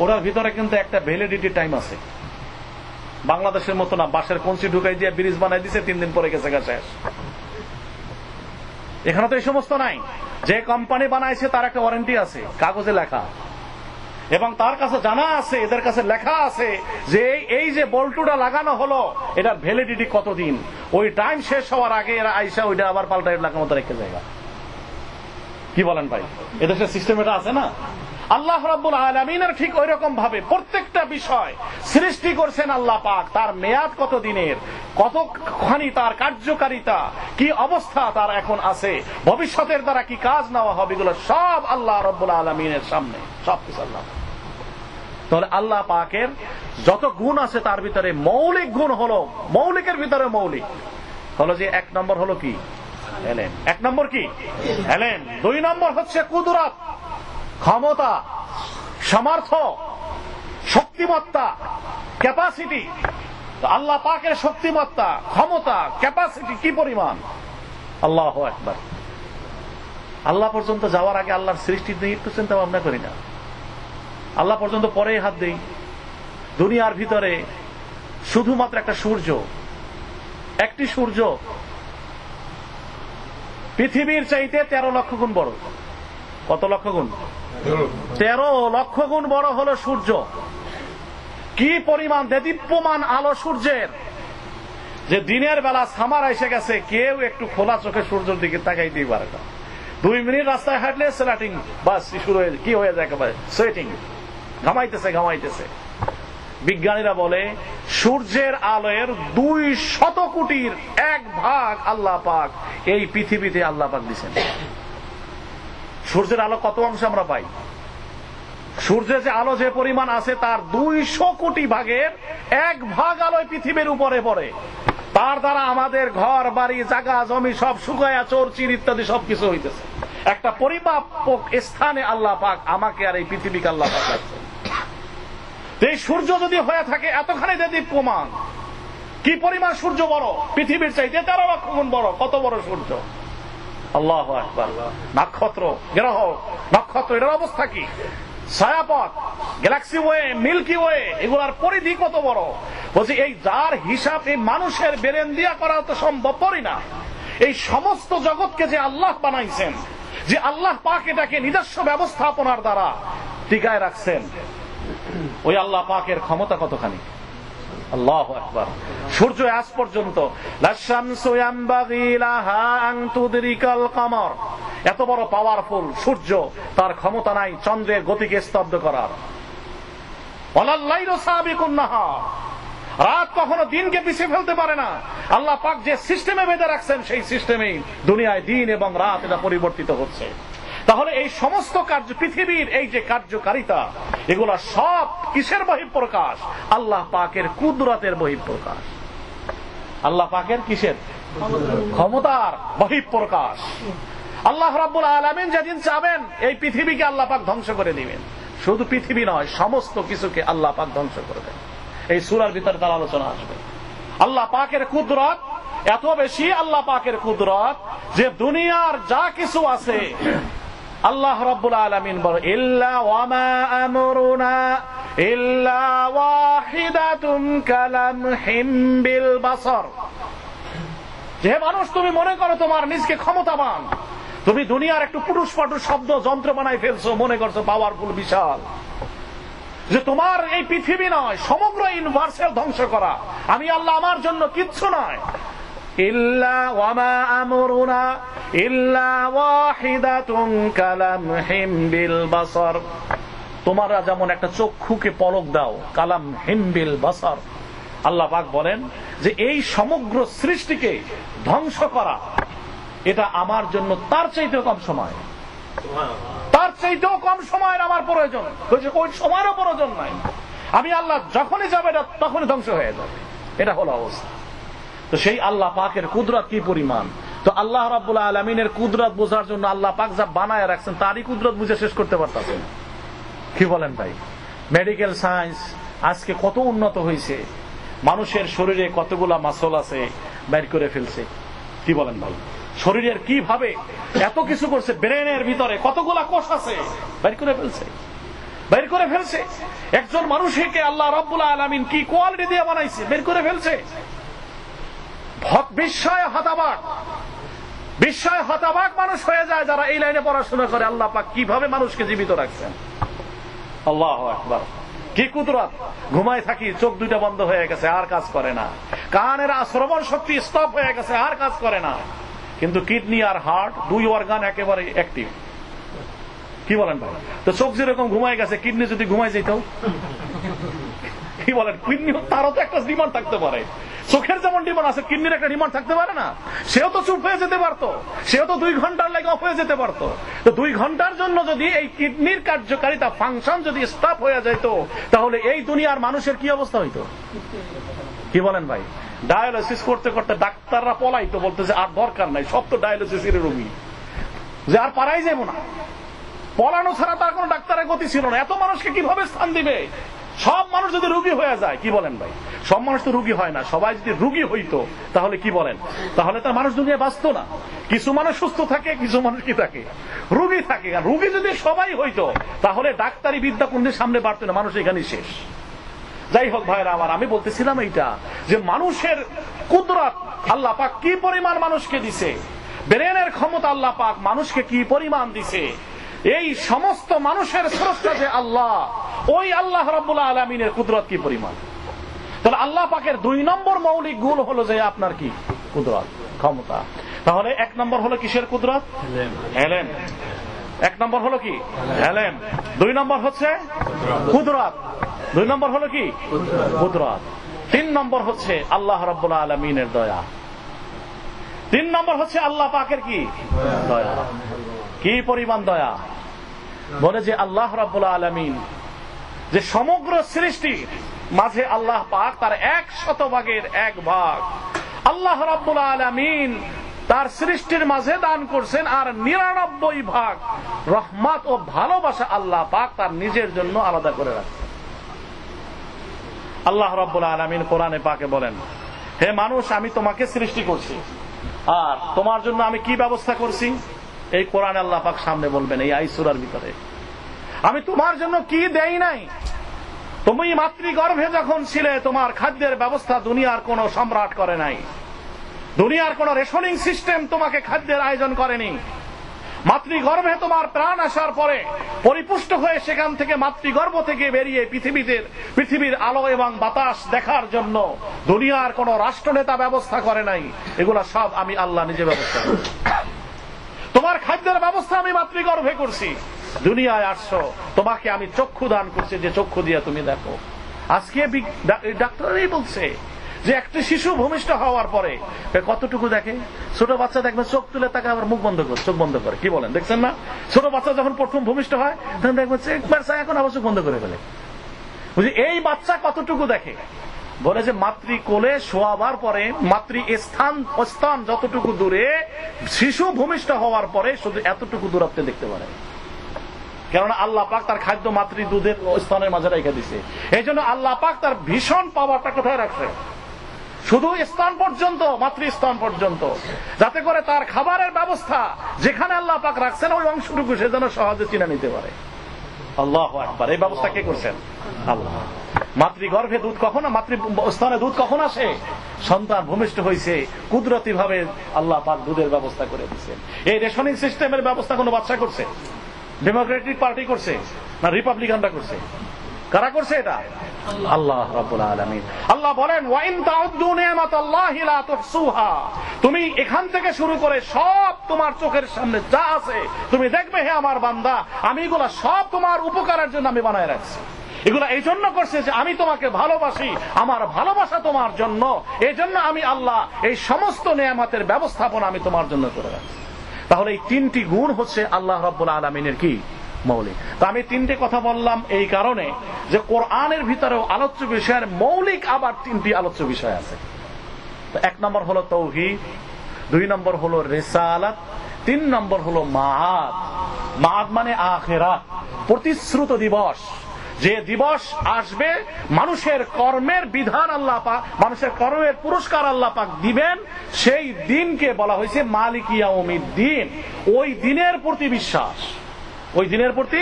ওটার ভিতরে কিন্তু একটা ভ্যালিডিটি টাইম আছে। বাংলাদেশের মতো না, বাঁশের কঞ্চি ঢুকাই দিয়ে ব্রিজ বানাই দিছে, 3 দিন পরে গেছে শেষ। এখানে তো এই সমস্ত নাই। যে কোম্পানি বানাইছে তার একটা ওয়ারেন্টি আছে, কাগজে লেখা, এবং তার কাছে জানা আছে, এদের কাছে লেখা আছে যে এই যে বল্টুটা লাগানো হলো এটার ভ্যালিডিটি কতদিন, ওই টাইম শেষ হওয়ার আগে এরা আইসা ওইটা আবার পাল্টাই লাগার মতো রেখে যায়। কি বলেন ভাই? এদেশের সিস্টেম এটা আছে না? আল্লাহ রাব্বুল আলামিনের ঠিক ওই রকম ভাবে প্রত্যেকটা বিষয় সৃষ্টি করছেন আল্লাহ পাক, তার মেয়াদ কত দিনের, কতখানি তার কার্যকারিতা, কি অবস্থা তার এখন আছে, ভবিষ্যতের দ্বারা কি কাজ নেওয়া হবে, এগুলো সব আল্লাহ রাব্বুল আলামিনের সামনে, সব কিছু আল্লাহ। তাহলে আল্লাহ পাকের যত গুণ আছে তার ভিতরে মৌলিক গুণ হলো, মৌলিকের ভিতরে মৌলিক হলো যে 1 নম্বর হলো কি এলেম, 1 নম্বর কি এলেম, 2 নম্বর হচ্ছে কুদরত, ক্ষমতা, সামর্থ্য, শক্তিমত্তা, ক্যাপাসিটি। আল্লাহ পাকের শক্তিমত্তা, ক্ষমতা, ক্যাপাসিটি কি পরিমাণ! আল্লাহু আকবার। আল্লাহ পর্যন্ত যাওয়ার আগে আল্লাহর সৃষ্টি নিয়ে একটু চিন্তা ভাবনা করি না? আল্লাহ পর্যন্ত পরে হাত দেই। দুনিয়ার ভিতরে শুধুমাত্র একটা সূর্য, একটি সূর্য পৃথিবীর চাইতে 13 লক্ষ গুণ বড়। কত লক্ষ গুণ? 13 লক্ষ গুণ বড় হলো সূর্য। কি পরিমাণ দেদীপ্যমান আলো সূর্যের, যে দিনের বেলা সামার এসে গেছে, কেউ একটু খোলা চোখে সূর্যের দিকে তাকাইতেই পারে না। 2 মিনিট রাস্তায় হাঁটলে স্লাটিং বাস শুরু হয়ে কি হয়ে যায়, একেবারে সোয়েটিং, ঘামাইতেছে ঘামাইতেছে। বিজ্ঞানীরা বলে সূর্যের আলোর 200 কোটির 1 ভাগ আল্লাহ পাক এই পৃথিবীতে আল্লাহ পাক দিয়েছেন। সূর্যের আলো কত অংশ আমরা পাই? সূর্যের যে আলো যে পরিমাণ আছে তার 200 কোটি ভাগের 1 ভাগ আলো পৃথিবীর উপরে পড়ে। তার দ্বারা আমাদের ঘর বাড়ি জায়গা জমি সব শুকায়া চোরচির ইত্যাদি সবকিছু হইতেছে। একটা পরিমাপক স্থানে আল্লাহ পাক আমাকে আর এই পৃথিবীকে আল্লাহ পাক রাখছেন। এই সূর্য যদি হয়ে থাকে এতখানি দেদীপ্যমান, কি পরিমাণ সূর্য বড়, পৃথিবীর চাইতে 13 লক্ষ গুণ বড়। কত বড় সূর্য! আল্লাহু আকবার। নক্ষত্র, গ্রহ, নক্ষত্র, এটার অবস্থা কি? ছায়াপথ, গ্যালাক্সি ওয়ে, মিল্কি ওয়ে, এগুলার পরিধি কত বড়। বলছি এই যার হিসাব এই মানুষের ব্রেন দিয়া করা তো সম্ভবপরই না। এই সমস্ত জগৎকে যে আল্লাহ বানাইছেন, যে আল্লাহ পাক এটাকে নিজস্ব ব্যবস্থাপনার দ্বারা টিকায় রাখছেন, ওই আল্লাহ পাকের ক্ষমতা কতখানি। আল্লাহু আকবার। সূর্য আজ পর্যন্ত লাশামসু ইয়ামবাগি লাহা আন তুদরিকাল কমর, এত বড় পাওয়ারফুল সূর্য, তার ক্ষমতা নাই চন্দ্রের গতিকে স্তব্ধ করার। ওয়ালাল লাইলু সাবিকুন নাহার, রাত কখনো দিনকে পিছিয়ে ফেলতে পারে না। আল্লাহ পাক যে সিস্টেমে বেঁধে রাখছেন সেই সিস্টেমেই দুনিয়ায় দিন এবং রাত এটা পরিবর্তিত হচ্ছে। তাহলে এই সমস্ত কার্য, পৃথিবীর এই যে কার্যকারিতা, এগুলা সব কিসের বহিঃপ্রকাশ? আল্লাহ পাকের কুদরতের বহিঃপ্রকাশ। আল্লাহ পাকের কিসের? ক্ষমতার বহিঃপ্রকাশ। আল্লাহ রাব্বুল আলামিন যেদিন চাবেন এই পৃথিবীকে আল্লাহ পাক ধ্বংস করে দিবেন। শুধু পৃথিবী নয়, সমস্ত কিছুকে আল্লাহ পাক ধ্বংস করবেন। এই সূরার ভিতরে তার আলোচনা আসবে। আল্লাহ পাকের কুদরত এত বেশি, আল্লাহ পাকের কুদরত যে দুনিয়ার যা কিছু আছে আল্লাহ রাব্বুল আলামিন বলেন ইল্লা ওয়া মা আমরুনা ইল্লা ওয়াহিদাতুন কালামহিম বিল বাসর। যে মানুষ তুমি মনে করো তোমার নিজকে ক্ষমতাবান, তুমি দুনিয়ার একটু পুরুষ পাটুর শব্দ যন্ত্র বানাই ফেলছো, মনে করছো পাওয়ারফুল, বিশাল, যে তোমার এই পৃথিবী নয় সমগ্র ইউনিভার্সাল ধ্বংস করা, আমি আল্লাহ আমার জন্য কিচ্ছু নয়। ইল্লা ওয়া মা আমরুনা ইল্লা ওয়াহিদাতুন কালামহিম বিল বাসর। তোমরা যেমন একটা চক্ষুকে পলক দাও, কালামহিম বিল বাসর। আল্লাহ পাক বলেন যে এই সমগ্র সৃষ্টিকে ধ্বংস করা এটা আমার জন্য তার চাইতেও কম সময়, তার চাইতেও কম সময়ের আমার প্রয়োজন। ওই সময়েরও প্রয়োজন নাই। আমি আল্লাহ যখনই যাবে তখনই ধ্বংস হয়ে যাবে, এটা হলো অবস্থা। তো সেই আল্লাহ পাকের কুদরত কি পরিমাণ। তো আল্লাহ রাব্বুল আলামিনের কুদরত বোঝার জন্য আল্লাহ পাক যা বানায় রাখছেন তারই কুদরত বুঝে শেষ করতে পারতেছেন। কি বলেন ভাই? মেডিকেল সায়েন্স আজকে কত উন্নত হয়েছে, মানুষের শরীরে কতগুলা মাসল আছে বের করে ফেলছে। কি বলেন ভাই? শরীরের কিভাবে এত কিছু করছে, ব্রেনের ভিতরে কতগুলা কোষ আছে বের করে ফেলছে, বের করে ফেলছে। একজন মানুষকে আল্লাহ রাব্বুল আলামিন কি কোয়ালিটি দিয়ে বানাইছে বের করে ফেলছে। বিস্ময় হতাবাক, বিস্ময় হতাবাক মানুষ হয়ে যায় যারা এই লাইনে পড়াশোনা করে। আল্লাহ পাক কিভাবে মানুষকে জীবিত রাখছেন। আল্লাহু আকবার। কি কুদরত। ঘুমায় থাকি, চোখ দুইটা বন্ধ হয়ে গেছে, আর কাজ করে না। কানের শ্রবণ শক্তি স্টপ হয়ে গেছে, আর কাজ করে না। কিন্তু কিডনি আর হার্ট দুই অর্গান একেবারে অ্যাক্টিভ। কি বলেন ভাই? তো চোখ যেরকম ঘুমায় গেছে, কিডনি যদি ঘুমায় যেত, কি বলেন? কিডনি তারও তো একটা ডিমান্ড থাকতে পারে। চোখের যেমন ডিমান্ড আছে, কিডনির একটা ডিমান্ড থাকতে পারে না? সেও তো চুপ হয়ে যেতে পারতো, সেও তো 2 ঘন্টার লাগে অফ হয়ে যেতে পারতো। তো 2 ঘন্টার জন্য যদি এই কিডনির কার্যকারিতা ফাংশন যদি স্টপ হয়ে যেত, তাহলে এই দুনিয়ার মানুষের কি অবস্থা হইতো? কি বলেন ভাই? ডায়ালিসিস করতে করতে ডাক্তাররা পলাইতো, বলতেছে আর দরকার নাই, সব তো ডায়ালিসিসের রোগী, যে আর পারাই যাবো না। পলানো ছাড়া তার কোনো ডাক্তারের গতি ছিল না। এত মানুষকে কিভাবে স্থান দিবে? সব মানুষ যদি রোগী হয়ে যায়, কি বলেন ভাই? সব মানুষ তো রোগী হয় না। সবাই যদি রোগী হইতো তাহলে কি বলেন? তাহলে তার মানুষ দুনিয়া বাঁচতো না। কিছু মানুষ সুস্থ থাকে, কিছু মানুষ কি থাকে? রোগী থাকে। আর রোগী যদি সবাই হইতো তাহলে ডাক্তারি বিদ্যা কোনদিন সামনে বাড়তো না, মানুষ এখানেই শেষ। যাই হোক ভাইরা আমার, আমি বলতেছিলাম এইটা যে মানুষের কুদরত আল্লাহ পাক কি পরিমাণ মানুষকে দিছে, ব্রেনের ক্ষমতা আল্লাহ পাক মানুষকে কি পরিমাণ দিছে, এই সমস্ত মানুষের স্রষ্টা যে আল্লাহ, ওই আল্লাহ রাব্বুল আলামিনের কুদরত কি পরিমাণ। তাহলে আল্লাহ পাকের 2 নম্বর মৌলিক গুণ হলো যে আপনার কি? কুদরত, ক্ষমতা। তাহলে 1 নম্বর হলো কিসের কুদরত? এলেম। 1 নম্বর হলো কি? এলেম। 2 নম্বর হচ্ছে কুদরত। 2 নম্বর হলো কি? কুদরত। 3 নম্বর হচ্ছে আল্লাহ রাব্বুল আলামিনের দয়া। 3 নম্বর হচ্ছে আল্লাহ পাকের কি? দয়া। কি পরিমাণ দয়া। বলে যে আল্লাহ রাব্বুল আলামিন যে সমগ্র সৃষ্টি মাঝে আল্লাহ পাক তার 100 ভাগের 1 ভাগ আল্লাহ রাব্বুল আলামিন তার সৃষ্টির মাঝে দান করছেন, আর 99 ভাগ রহমত ও ভালোবাসা আল্লাহ পাক তার নিজের জন্য আলাদা করে রাখছেন। আল্লাহ রাব্বুল আলামিন কোরআনে পাকে বলেন, হে মানুষ, আমি তোমাকে সৃষ্টি করছি, আর তোমার জন্য আমি কি ব্যবস্থা করছি, এই কোরআনে আল্লাহ পাক সামনে বলবেন এই আই সূরার ভিতরে। আমি তোমার জন্য কি দেই নাই? তুমি মাতৃগর্ভে যখন ছিলে তোমার খাদ্যের ব্যবস্থা দুনিয়ার কোন সম্রাট করে নাই, দুনিয়ার কোন রেশনিং সিস্টেম তোমাকে খাদ্যের আয়োজন করেনি। মাতৃগর্ভে তোমার প্রাণ আসার পরে পরিপুষ্ট হয়ে সেখান থেকে মাতৃগর্ভ থেকে বেরিয়ে পৃথিবীর আলো এবং বাতাস দেখার জন্য দুনিয়ার কোন রাষ্ট্রনেতা ব্যবস্থা করে নাই। এগুলা সব আমি আল্লাহ নিজে ব্যবস্থা করছি। তোমার খাদ্যের ব্যবস্থা আমি মাতৃগর্ভে করছি। দুনিয়ায় আসছো, তোমাকে আমি চক্ষু দান করছি, যে চক্ষু দিয়ে তুমি দেখো। আজকে ডাক্তারই বলছে যে একটি শিশু ভূমিষ্ঠ হওয়ার পরে কতটুকু দেখে? ছোট বাচ্চা দেখবে চোখ তুলে তাকে আবার মুখ বন্ধ করে, চোখ বন্ধ করে। কি বলেন, দেখছেন না? ছোট বাচ্চা যখন প্রথম ভূমিষ্ঠ হয় তখন দেখবে একবার এখন আবার চোখ বন্ধ করে ফেলে। বুঝলি এই বাচ্চা কতটুকু দেখে? বলে যে মাতৃ কোলে শোয়াবার পরে মাতৃ স্থান যতটুকু দূরে শিশু ভূমিষ্ঠ হওয়ার পরে শুধু এতটুকু দূরত্বে দেখতে পারে। কেননা আল্লাহ পাক তার খাদ্য মাতৃ দুধের স্থানের মাঝে রেখে দিছে। এই জন্য আল্লাহ পাক তার ভীষণ পাওয়ারটা কোথায় রাখছে? শুধু স্থান পর্যন্ত, মাতৃস্থান পর্যন্ত, যাতে করে তার খাবারের ব্যবস্থা যেখানে আল্লাহ পাক রাখছেন ওই অংশটুকু সে যেন সহজে চিনে নিতে পারে। আল্লাহু আকবার। এই ব্যবস্থা কে করছেন? আল্লাহ। মাতৃগর্ভে দুধ কখন, মাতৃস্থানে দুধ কখন আসে? সন্তান ভূমিষ্ঠ হয়েছে, কুদরতি ভাবে আল্লাহ পাক দুধের ব্যবস্থা করে দিচ্ছেন। এই রেশনিং সিস্টেমের ব্যবস্থা কোন বাদশা করছে? ডেমোক্রেটিক পার্টি করছে না রিপাবলিকানরা করছে? কারা করছে এটা? আল্লাহ রাব্বুল আলামিন। আল্লাহ বলেন ওয়া ইন তাউদ্দু নি'মাতাল্লাহি লা তুহসুহা। তুমি এখান থেকে শুরু করে সব তোমার চোখের সামনে যা আছে তুমি দেখবে হে আমার বান্দা, আমি এগুলা সব তোমার উপকারের জন্য আমি বানায় রাখছি। এগুলা এই জন্য করছে যে আমি তোমাকে ভালোবাসি, আমার ভালোবাসা তোমার জন্য। এই জন্য আমি আল্লাহ এই সমস্ত নেয়ামতের ব্যবস্থাপনা আমি তোমার জন্য করে রাখছি। তাহলে এই তিনটি গুণ হচ্ছে আল্লাহ রাব্বুল আলামিনের কি? মৌলিক। তো আমি তিনটে কথা বললাম এই কারণে যে কোরআনের ভিতরেও আলোচ্য বিষয়ের মৌলিক আবার তিনটি আলোচ্য বিষয় আছে। তো এক নম্বর হলো তাওহীদ, দুই নম্বর হলো রিসালাত, তিন নম্বর হলো মাআদ। মাআদ মানে আখিরাত, প্রতিশ্রুত দিবস। যে দিবস আসবে মানুষের কর্মের বিধান আল্লাহ পাক, মানুষের কর্মের পুরস্কার আল্লাহ পাক দিবেন, সেই দিনকে বলা হয়েছে মালিক ইয়াউমিদ্দিন। ওই দিনের প্রতি বিশ্বাস, ওই দিনের প্রতি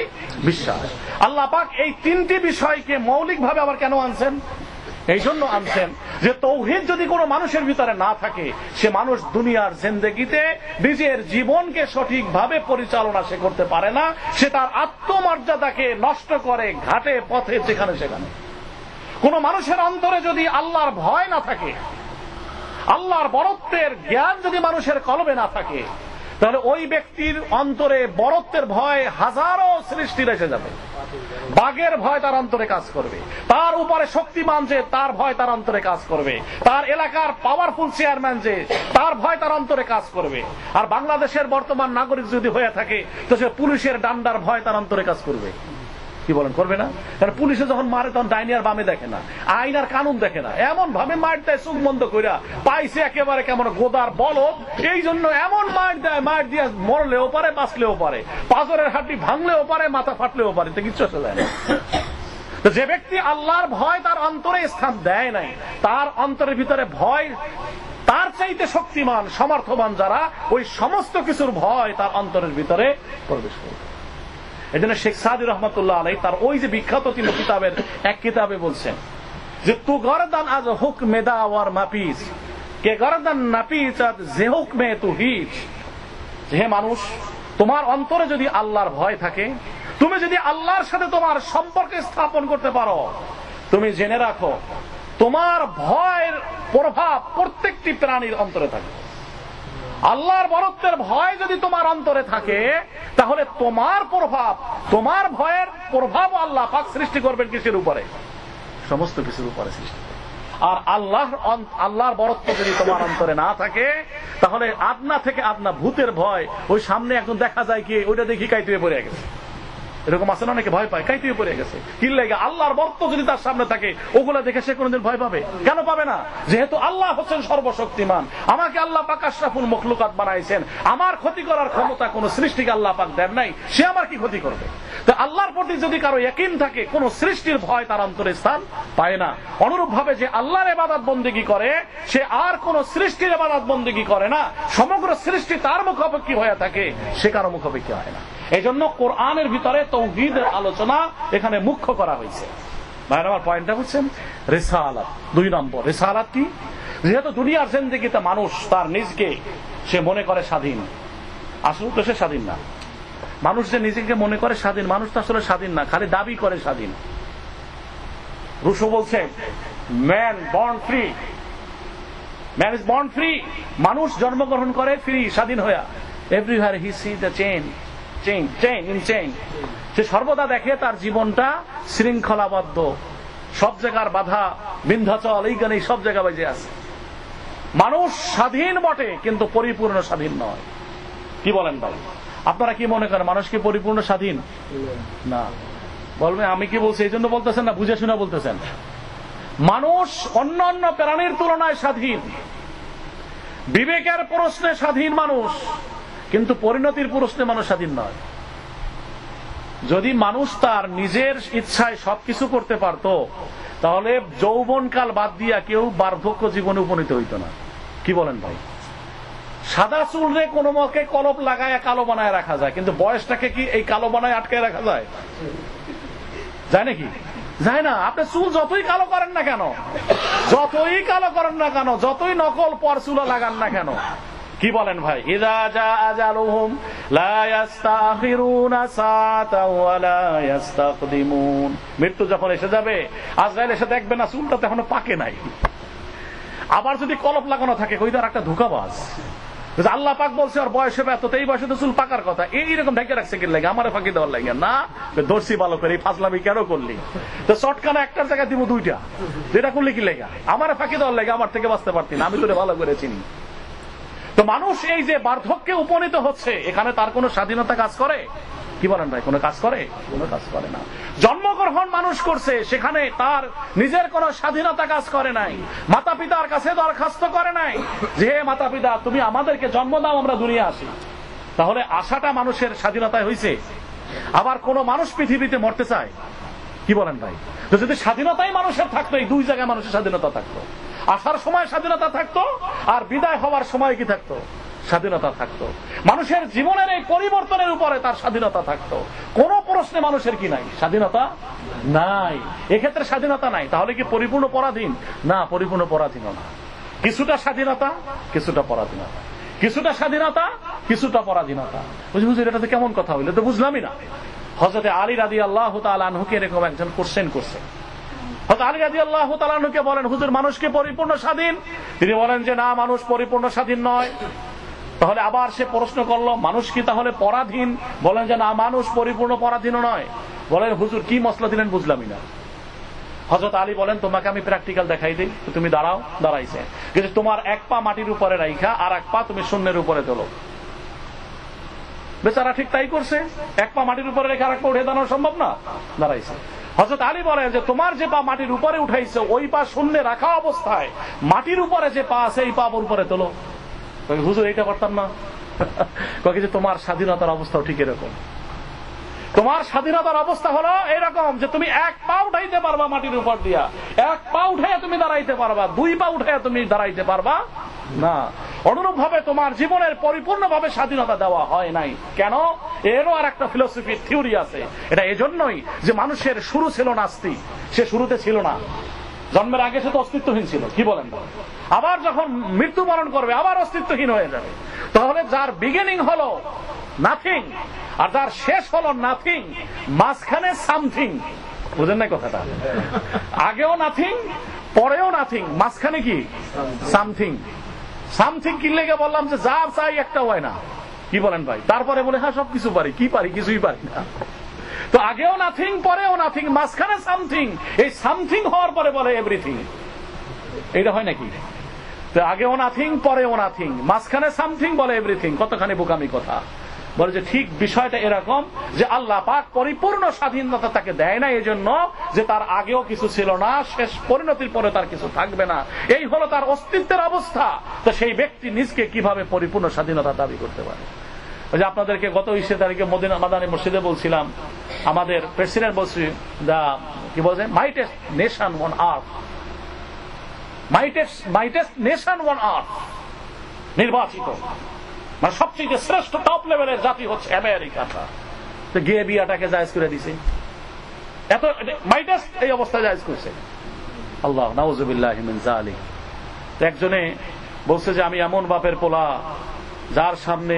বিশ্বাস। আল্লাহ পাক এই তিনটি বিষয়কে মৌলিকভাবে আবার কেন আনছেন? এই জন্য আনছেন যে তাওহীদ যদি কোনো মানুষের ভিতরে না থাকে, সে মানুষ দুনিয়ার জিন্দেগিতে নিজের জীবনকে সঠিকভাবে পরিচালনা সে করতে পারে না। সে তার আত্মমর্যাদাকে নষ্ট করে ঘাটে পথে যেখানে সেখানে। কোন মানুষের অন্তরে যদি আল্লাহর ভয় না থাকে, আল্লাহর বরত্বের জ্ঞান যদি মানুষের কলবে না থাকে, তাহলে ওই ব্যক্তির অন্তরে বরত্বের ভয় হাজারো সৃষ্টির এসে যাবে। বাঘের ভয় তার অন্তরে কাজ করবে, তার উপরে শক্তিমান যে তার ভয় তার অন্তরে কাজ করবে, তার এলাকার পাওয়ারফুল চেয়ারম্যান যে তার ভয় তার অন্তরে কাজ করবে। আর বাংলাদেশের বর্তমান নাগরিক যদি হয়ে থাকে তো সে পুলিশের ডান্ডার ভয় তার অন্তরে কাজ করবে। কি বলেন, করবে না? কারণ পুলিশে যখন মারে তখন ডাইনি আর বামে দেখে না, আইন আর কানুন দেখে না, এমন ভাবে মার দেয় চোখ বন্ধ কইরা, পাইছে একেবারে কেমন গোদার বলদ। এই জন্য এমন মার দেয়, মার দিয়ে মরলেও পারে বাঁচলেও পারে, পাঁজরের হাড্ডি ভাঙলেও পারে, মাথা ফাটলেও পারে, তো কিচ্ছু আসে যায় না। যে ব্যক্তি আল্লাহর ভয় তার অন্তরে স্থান দেয় নাই, তার অন্তরের ভিতরে ভয় তার চাইতে শক্তিমান সমর্থবান যারা, ওই সমস্ত কিছুর ভয় তার অন্তরের ভিতরে প্রবেশ করে। এই জন্য শেখ সাদি রহমতুল্লাহ আলাইহি তার ওই যে বিখ্যাত তিন কিতাবের এক কিতাবে বলছেন যে তু গরদান আজ হুক মেদা ওয়ার মাপিস কে গরদান নাপিস আজ যে হুক মে তু হিচ। হে মানুষ, তোমার অন্তরে যদি আল্লাহর ভয় থাকে, তুমি যদি আল্লাহর সাথে তোমার সম্পর্ক স্থাপন করতে পারো, তুমি জেনে রাখো তোমার ভয়ের প্রভাব প্রত্যেকটি প্রাণীর অন্তরে থাকে। আল্লাহর বরত্বের ভয় যদি তোমার অন্তরে থাকে, তাহলে তোমার প্রভাব, তোমার ভয়ের প্রভাব আল্লাহ পাক সৃষ্টি করবেন কিসের উপরে? সমস্ত কিছুর উপরে সৃষ্টি করবেন। আর আল্লাহর বরত্ব যদি তোমার অন্তরে না থাকে, তাহলে আদনা থেকে আদনা ভূতের ভয়, ওই সামনে একজন দেখা যায় কি ওইটা দেখি কাইতুয়ে পড়ে গেছে, এরকম আছে না, অনেকে ভয় পায়, কাইতুয়ে পড়ে গেছে। কি লাগে? আল্লাহর বরত্ব যদি তার সামনে থাকে, ওগুলা দেখে সে কোনদিন ভয় পাবে? কেন পাবে না? যেহেতু আল্লাহ হচ্ছেন সর্বশক্তিমান, আমাকে আল্লাহ পাক আশরাফুল মখলুকাত বানাইছেন, আমার ক্ষতি করার ক্ষমতা কোন সৃষ্টিকে আল্লাহ পাক দেন নাই, সে আমার কি ক্ষতি করবে? তো আল্লাহর প্রতি যদি কারো ইয়াকিন থাকে, কোন সৃষ্টির ভয় তার অন্তরে স্থান পায় না। অনুরূপ ভাবে যে আল্লাহর ইবাদত বন্দেগী করে, সে আর কোন সৃষ্টির ইবাদত বন্দেগী করে না। সমগ্র সৃষ্টি তার মুখাপেক্ষী হয়ে থাকে, সে কারো মুখাপেক্ষী হয় না। এই জন্য কোরআনের ভিতরে তাওহীদের আলোচনা এখানে মুখ্য করা হয়েছে। ভাইরা আমার পয়েন্টটা বুঝছেন? রিসালাত, 2 নম্বর। রিসালাত কি? যেহেতু দুনিয়ার জিন্দেগিতে মানুষ তার নিজকে সে মনে করে স্বাধীন, আসলে তো সে স্বাধীন না। মানুষ যে নিজেকে মনে করে স্বাধীন, মানুষ তো আসলে স্বাধীন না, খালি দাবি করে স্বাধীন। রুশো বলছে man born free, man is born free. মানুষ জন্মগ্রহণ করে ফ্রি, স্বাধীন হয়ে। Everywhere he see the chain, chain, chain in chain. সে সর্বদা দেখে তার জীবনটা শৃঙ্খলাবদ্ধ, সব জায়গার বাধা বিন্ধ্যাচল এইখানে সব জায়গা বাজে আছে। মানুষ স্বাধীন বটে কিন্তু পরিপূর্ণ স্বাধীন নয়। কি বলেন ভাই? আপনারা কি মনে করেন মানুষ কি পরিপূর্ণ স্বাধীন? না। বলবে আমি কি বলছি এই জন্য বলতেছেন না বুঝে শুনে বলতেছেন? মানুষ অন্যান্য প্রাণীর তুলনায় স্বাধীন, বিবেকের প্রশ্নে স্বাধীন মানুষ, কিন্তু পরিণতির প্রশ্নে মানুষ স্বাধীন নয়। যদি মানুষ তার নিজের ইচ্ছায় সবকিছু করতে পারত, তাহলে যৌবনকাল বাদ দিয়া কেউ বার্ধক্য জীবনে উপনীত হইত না। কি বলেন ভাই? সাদা চুলরে কোনো মকে কলপ লাগায় কালো বানায় রাখা যায়, কিন্তু বয়সটাকে কি এই কালো বানায় আটকায় রাখা যায়? যায় নাকি? যায় না। আপনি চুল যতই কালো করেন না কেন, যতই কালো করেন না কেন, যতই নকল পরচুলা লাগান না কেন, কি বলেন ভাই? ইযা জা আজালুহুম লা ইস্তাখিরুনা সাআতাও ওয়া লা ইস্তাকদিমুন। মৃত্যু যখন এসে যাবে, আজরাইল এসে দেখবে না চুলটা এখনো পাকে নাই। আবার যদি কলপ লাগানো থাকে, কইদার একটা ধোঁকাবাজ। আল্লাহ পাক বলছে আর বয়স হবে এত, এই বয়সে তো চুল পাকার কথা, এইরকম ঢেকে রাখছে কি লাগে? আমারে ফাঁকি দেওয়ার লাগে না? দর্শি ভালো করে ফাজলামি কেন করলি? তো চটকানা একটার জায়গায় দিব 2টা, যেটা করলে কি লেগা? আমারে ফাঁকি দেওয়ার লাগে, আমার থেকে বাঁচতে পারতি না, আমি তোরে ভালো করে চিনি। তো মানুষ এই যে বার্ধক্যে উপনীত হচ্ছে, এখানে তার কোনো স্বাধীনতা কাজ করে? কি বলেন ভাই? কোনো কাজ করে? কোনো কাজ করে না। জন্মগ্রহণ মানুষ করছে, সেখানে তার নিজের কোনো স্বাধীনতা কাজ করে নাই। মাতা পিতার কাছে দরখাস্ত করে নাই যে হে মাতা পিতা তুমি আমাদেরকে জন্ম দাও, আমরা দুনিয়া আসি। তাহলে আশাটা মানুষের স্বাধীনতায় হয়েছে? আবার কোন মানুষ পৃথিবীতে মরতে চায়? কি বলেন ভাই? তো যদি স্বাধীনতাই মানুষের থাকতো, এই 2 জায়গায় মানুষের স্বাধীনতা থাকতো। আসার সময় স্বাধীনতা থাকতো, আর বিদায় হওয়ার সময় কি থাকতো? স্বাধীনতা থাকতো। মানুষের জীবনের এই পরিবর্তনের উপরে তার স্বাধীনতা থাকতো। কোন প্রশ্নে মানুষের কি নাই? স্বাধীনতা নাই। এক্ষেত্রে স্বাধীনতা নাই, তাহলে কি পরিপূর্ণ পরাধীন? না, পরিপূর্ণ পরাধীন না। কিছুটা স্বাধীনতা, কিছুটা পরাধীনতা, কিছুটা স্বাধীনতা, কিছুটা পরাধীনতা। হুজুর এটা তো কেমন কথা হইলো? তো বুঝলামই না। হযরত আলী রাদিয়াল্লাহু তাআলা আনহুকে এরকম একজন কোশ্চেন করছে। হযরত আলী রাদিয়াল্লাহু তাআলা আনহুকে বলেন, হুজুর মানুষকে পরিপূর্ণ স্বাধীন? তিনি বলেন যে না, মানুষ পরিপূর্ণ স্বাধীন নয়। তাহলে আবার সে প্রশ্ন করলো, মানুষ কি তাহলে পরাধীন? বলেন যে না, মানুষ পরিপূর্ণ পরাধীন নয়। বলেন হুজুর কি মসলা দিলেন বুঝলামই না। হযরত আলী বলেন তোমাকে আমি প্র্যাকটিক্যাল দেখাই দিই, তুমি দাঁড়াও। দাঁড়াইছে, কিন্তু তোমার এক পা মাটির উপরে রাইখা আর এক পা তুমি শূন্যের উপরে তোলো। বেচারা ঠিক তাই করছে, এক পা মাটির উপরে রেখে আর এক পা উঠে দাঁড়ানো সম্ভব না, দাঁড়াইছে। হযরত আলী বলেন যে তোমার যে পা মাটির উপরে উঠাইছে, ওই পা শূন্যে রাখা অবস্থায় মাটির উপরে যে পা আছে এই পা উপরে তোলো। হুজুর এইটা পারতাম না। কয়ে যে তোমার স্বাধীনতার অবস্থাও ঠিক এরকম। তোমার স্বাধীনতার অবস্থা হলো এরকম যে তুমি এক পা উঠাইতে পারবা মাটির উপর দিয়া, এক পা উঠাইয়া তুমি দাঁড়াইতে পারবা, 2 পা উঠাইয়া তুমি দাঁড়াইতে পারবা না। অনুরূপ ভাবে তোমার জীবনের পরিপূর্ণভাবে স্বাধীনতা দেওয়া হয় নাই। কেন? এরও আর একটা ফিলোসফির থিওরি আছে। এটা এজন্যই যে মানুষের শুরু ছিল নাস্তিক, সে শুরুতে ছিল না, জন্মের আগে সে তো অস্তিত্বহীন ছিল। কি বলেন? আবার যখন মৃত্যুবরণ করবে আবার অস্তিত্বহীন হয়ে যাবে। তাহলে যার বিগিনিং হলো নাথিং আর যার শেষ হলো নাথিং, মাঝখানে সামথিং। বুঝেন না কথাটা? আগেও নাথিং, পরেও নাথিং, মাঝখানে কি সামথিং। সামথিং কি লেগে বললাম যে যা চাই একটা হয় না। কি বলেন ভাই? তারপরে বলে হ্যাঁ সবকিছু পারি। কি পারি? কিছুই পারি না। তো আগেও নাথিং, পরেও নাথিং, মাঝখানে সামথিং। এই সামথিং হওয়ার পরে বলে এভরিথিং। এইটা হয় নাকি? তো আগেও নাথিং, পরেও নাথিং, মাঝখানে সামথিং, বলে এভরিথিং। কতখানি বোকামি কথা। বলে যে ঠিক বিষয়টা এরকম যে আল্লাহ পাক পরিপূর্ণ স্বাধীনতা তাকে দেয় না এজন্য যে তার আগেও কিছু ছিল না, শেষ পরিণতির পরে তার কিছু থাকবে না। এই হলো তার অস্তিত্বের অবস্থা। তো সেই ব্যক্তি নিজকে কিভাবে পরিপূর্ণ স্বাধীনতা দাবি করতে পারে? ওই যে আপনাদেরকে গত 20 তারিখে মদিনা মাদানী মসজিদে বলছিলাম, আমাদের প্রেসিডেন্ট বলছি কি বলছে, মাইটেস্ট nation on earth, মাইটেস্ট nation on earth, নির্বাচিত মানে সবচেয়ে শ্রেষ্ঠ টপ লেভেলের জাতি হচ্ছে আমেরিকাটা। তো গিয়ে বিয়াটাকে জায়েজ করে দিছে, এত মাইটাস এই অবস্থা জায়েজ করছে। আল্লাহ নাউযুবিল্লাহি মিন যালিক। একজনে বলছে যে আমি এমন বাপের পোলা যার সামনে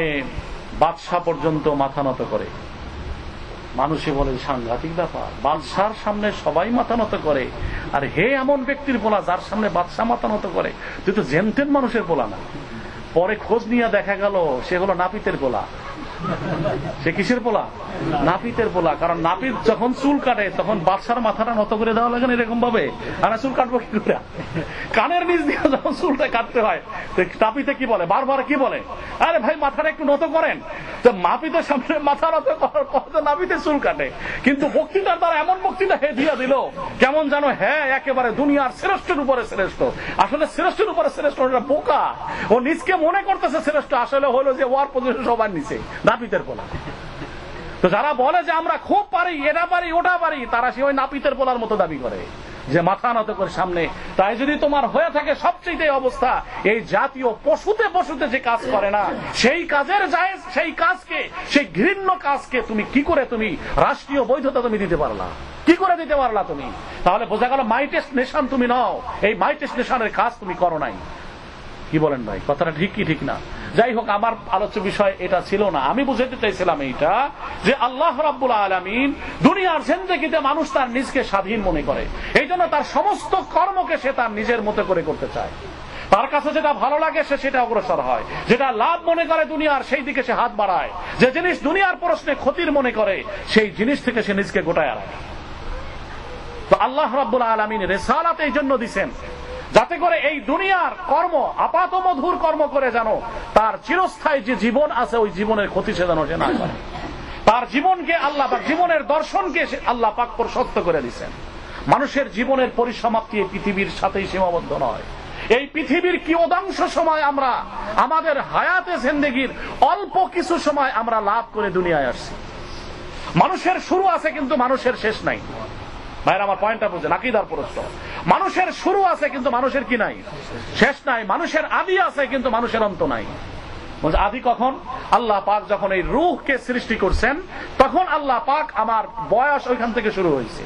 বাদশা পর্যন্ত মাথা নত করে। মানুষে বলে সাংঘাতিক ব্যাপার, বাদশার সামনে সবাই মাথা নত করে, আর হে এমন ব্যক্তির পোলা যার সামনে বাদশা মাথা নত করে, তুই তো জেনতেন মানুষের পোলা না। পরে খোঁজ নিয়ে দেখা গেল সে হলো নাপিতের পোলা। সে কিসের পোলা? নাপিতের পোলা। কারণ নাপিত যখন চুল কাটে তখন বাদশার মাথাটা নত করে দেওয়া লাগে এরকম ভাবে, আর চুল কাটবো কি করে? কানের নিচ দিয়ে যখন চুলটা কাটতে হয় নাপিতে কি বলে, বারবার কি বলে, আরে ভাই মাথাটা একটু নত করেন। তো নাপিতের সামনে মাথা নত করার পর তো নাপিতের চুল কাটে, কিন্তু বক্তৃতার দ্বারা এমন বক্তৃতা হে দিয়া দিল কেমন জানো, হ্যাঁ একেবারে দুনিয়ার শ্রেষ্ঠের উপরে শ্রেষ্ঠ। আসলে শ্রেষ্ঠের উপরে শ্রেষ্ঠ বোকা, ও নিজকে মনে করতেছে শ্রেষ্ঠ, আসলে হলো যে ওয়ার পজিশন সবার নিচে নাপিতের পোলা। তো যারা বলে যে আমরা খুব পারি, এটা পারি ওটা পারি, তারা সে ওই নাপিতের পোলার মতো দাবি করে যে মাথা নত করে সামনে। তাই যদি তোমার হয়ে থাকে সবচেয়ে অবস্থা, এই জাতীয় পশুতে যে কাজ করে না সেই কাজের জায়েজ, সেই কাজকে, সেই ঘৃণ্য কাজকে তুমি কি করে তুমি রাষ্ট্রীয় বৈধতা তুমি দিতে পারলা, কি করে দিতে পারলা তুমি? তাহলে বোঝা গেল মাইটেস্ট নেশন তুমি নাও, এই মাইটেস্ট নেশনের কাজ তুমি করো নাই। কি বলেন ভাই, কথাটা ঠিক কি ঠিক না? যাই হোক, আমার আলোচ্য বিষয় এটা ছিল না। আমি বুঝাতে চাইছিলাম এইটা যে আল্লাহ রাব্বুল আলামিন দুনিয়ার জিন্দেগিতে মানুষ তার নিজকে স্বাধীন মনে করে, এই জন্য তার সমস্ত কর্মকে সে তার নিজের মতো করে করতে চায়। তার কাছে যেটা ভালো লাগে সে সেটা অগ্রসর হয়, যেটা লাভ মনে করে দুনিয়ার সেই দিকে সে হাত বাড়ায়, যে জিনিস দুনিয়ার প্রশ্নে ক্ষতির মনে করে সেই জিনিস থেকে সে নিজকে গোটায় রাখে। তো আল্লাহ রাব্বুল আলামিন রিসালাত এই জন্য দিবেন যাতে করে এই দুনিয়ার কর্ম আপাত মধুর কর্ম করে যেন তার চিরস্থায়ী যে জীবন আছে ওই জীবনের ক্ষতি সে যেন না করে। তার জীবনকে আল্লাহ পাক, জীবনের দর্শনকে আল্লাহ পাক সত্য করে দিয়েছেন। মানুষের জীবনের পরিসমাপ্তি এই পৃথিবীর সাথেই সীমাবদ্ধ নয়। এই পৃথিবীর কি অধিকাংশ সময় আমরা আমাদের হায়াতে জিন্দেগির অল্প কিছু সময় আমরা লাভ করে দুনিয়ায় আসছি। মানুষের শুরু আছে কিন্তু মানুষের শেষ নাই। ভাইরা আমার পয়েন্টটা বুঝেন, আকীদার প্রশ্ন। মানুষের শুরু আছে কিন্তু মানুষের কি নাই, শেষ নাই। মানুষের আদি আছে কিন্তু মানুষের অন্ত নাই। আদি কখন? আল্লাহ পাক যখন এই রূহকে সৃষ্টি করছেন তখন আল্লাহ পাক আমার বয়স ওইখান থেকে শুরু হয়েছে।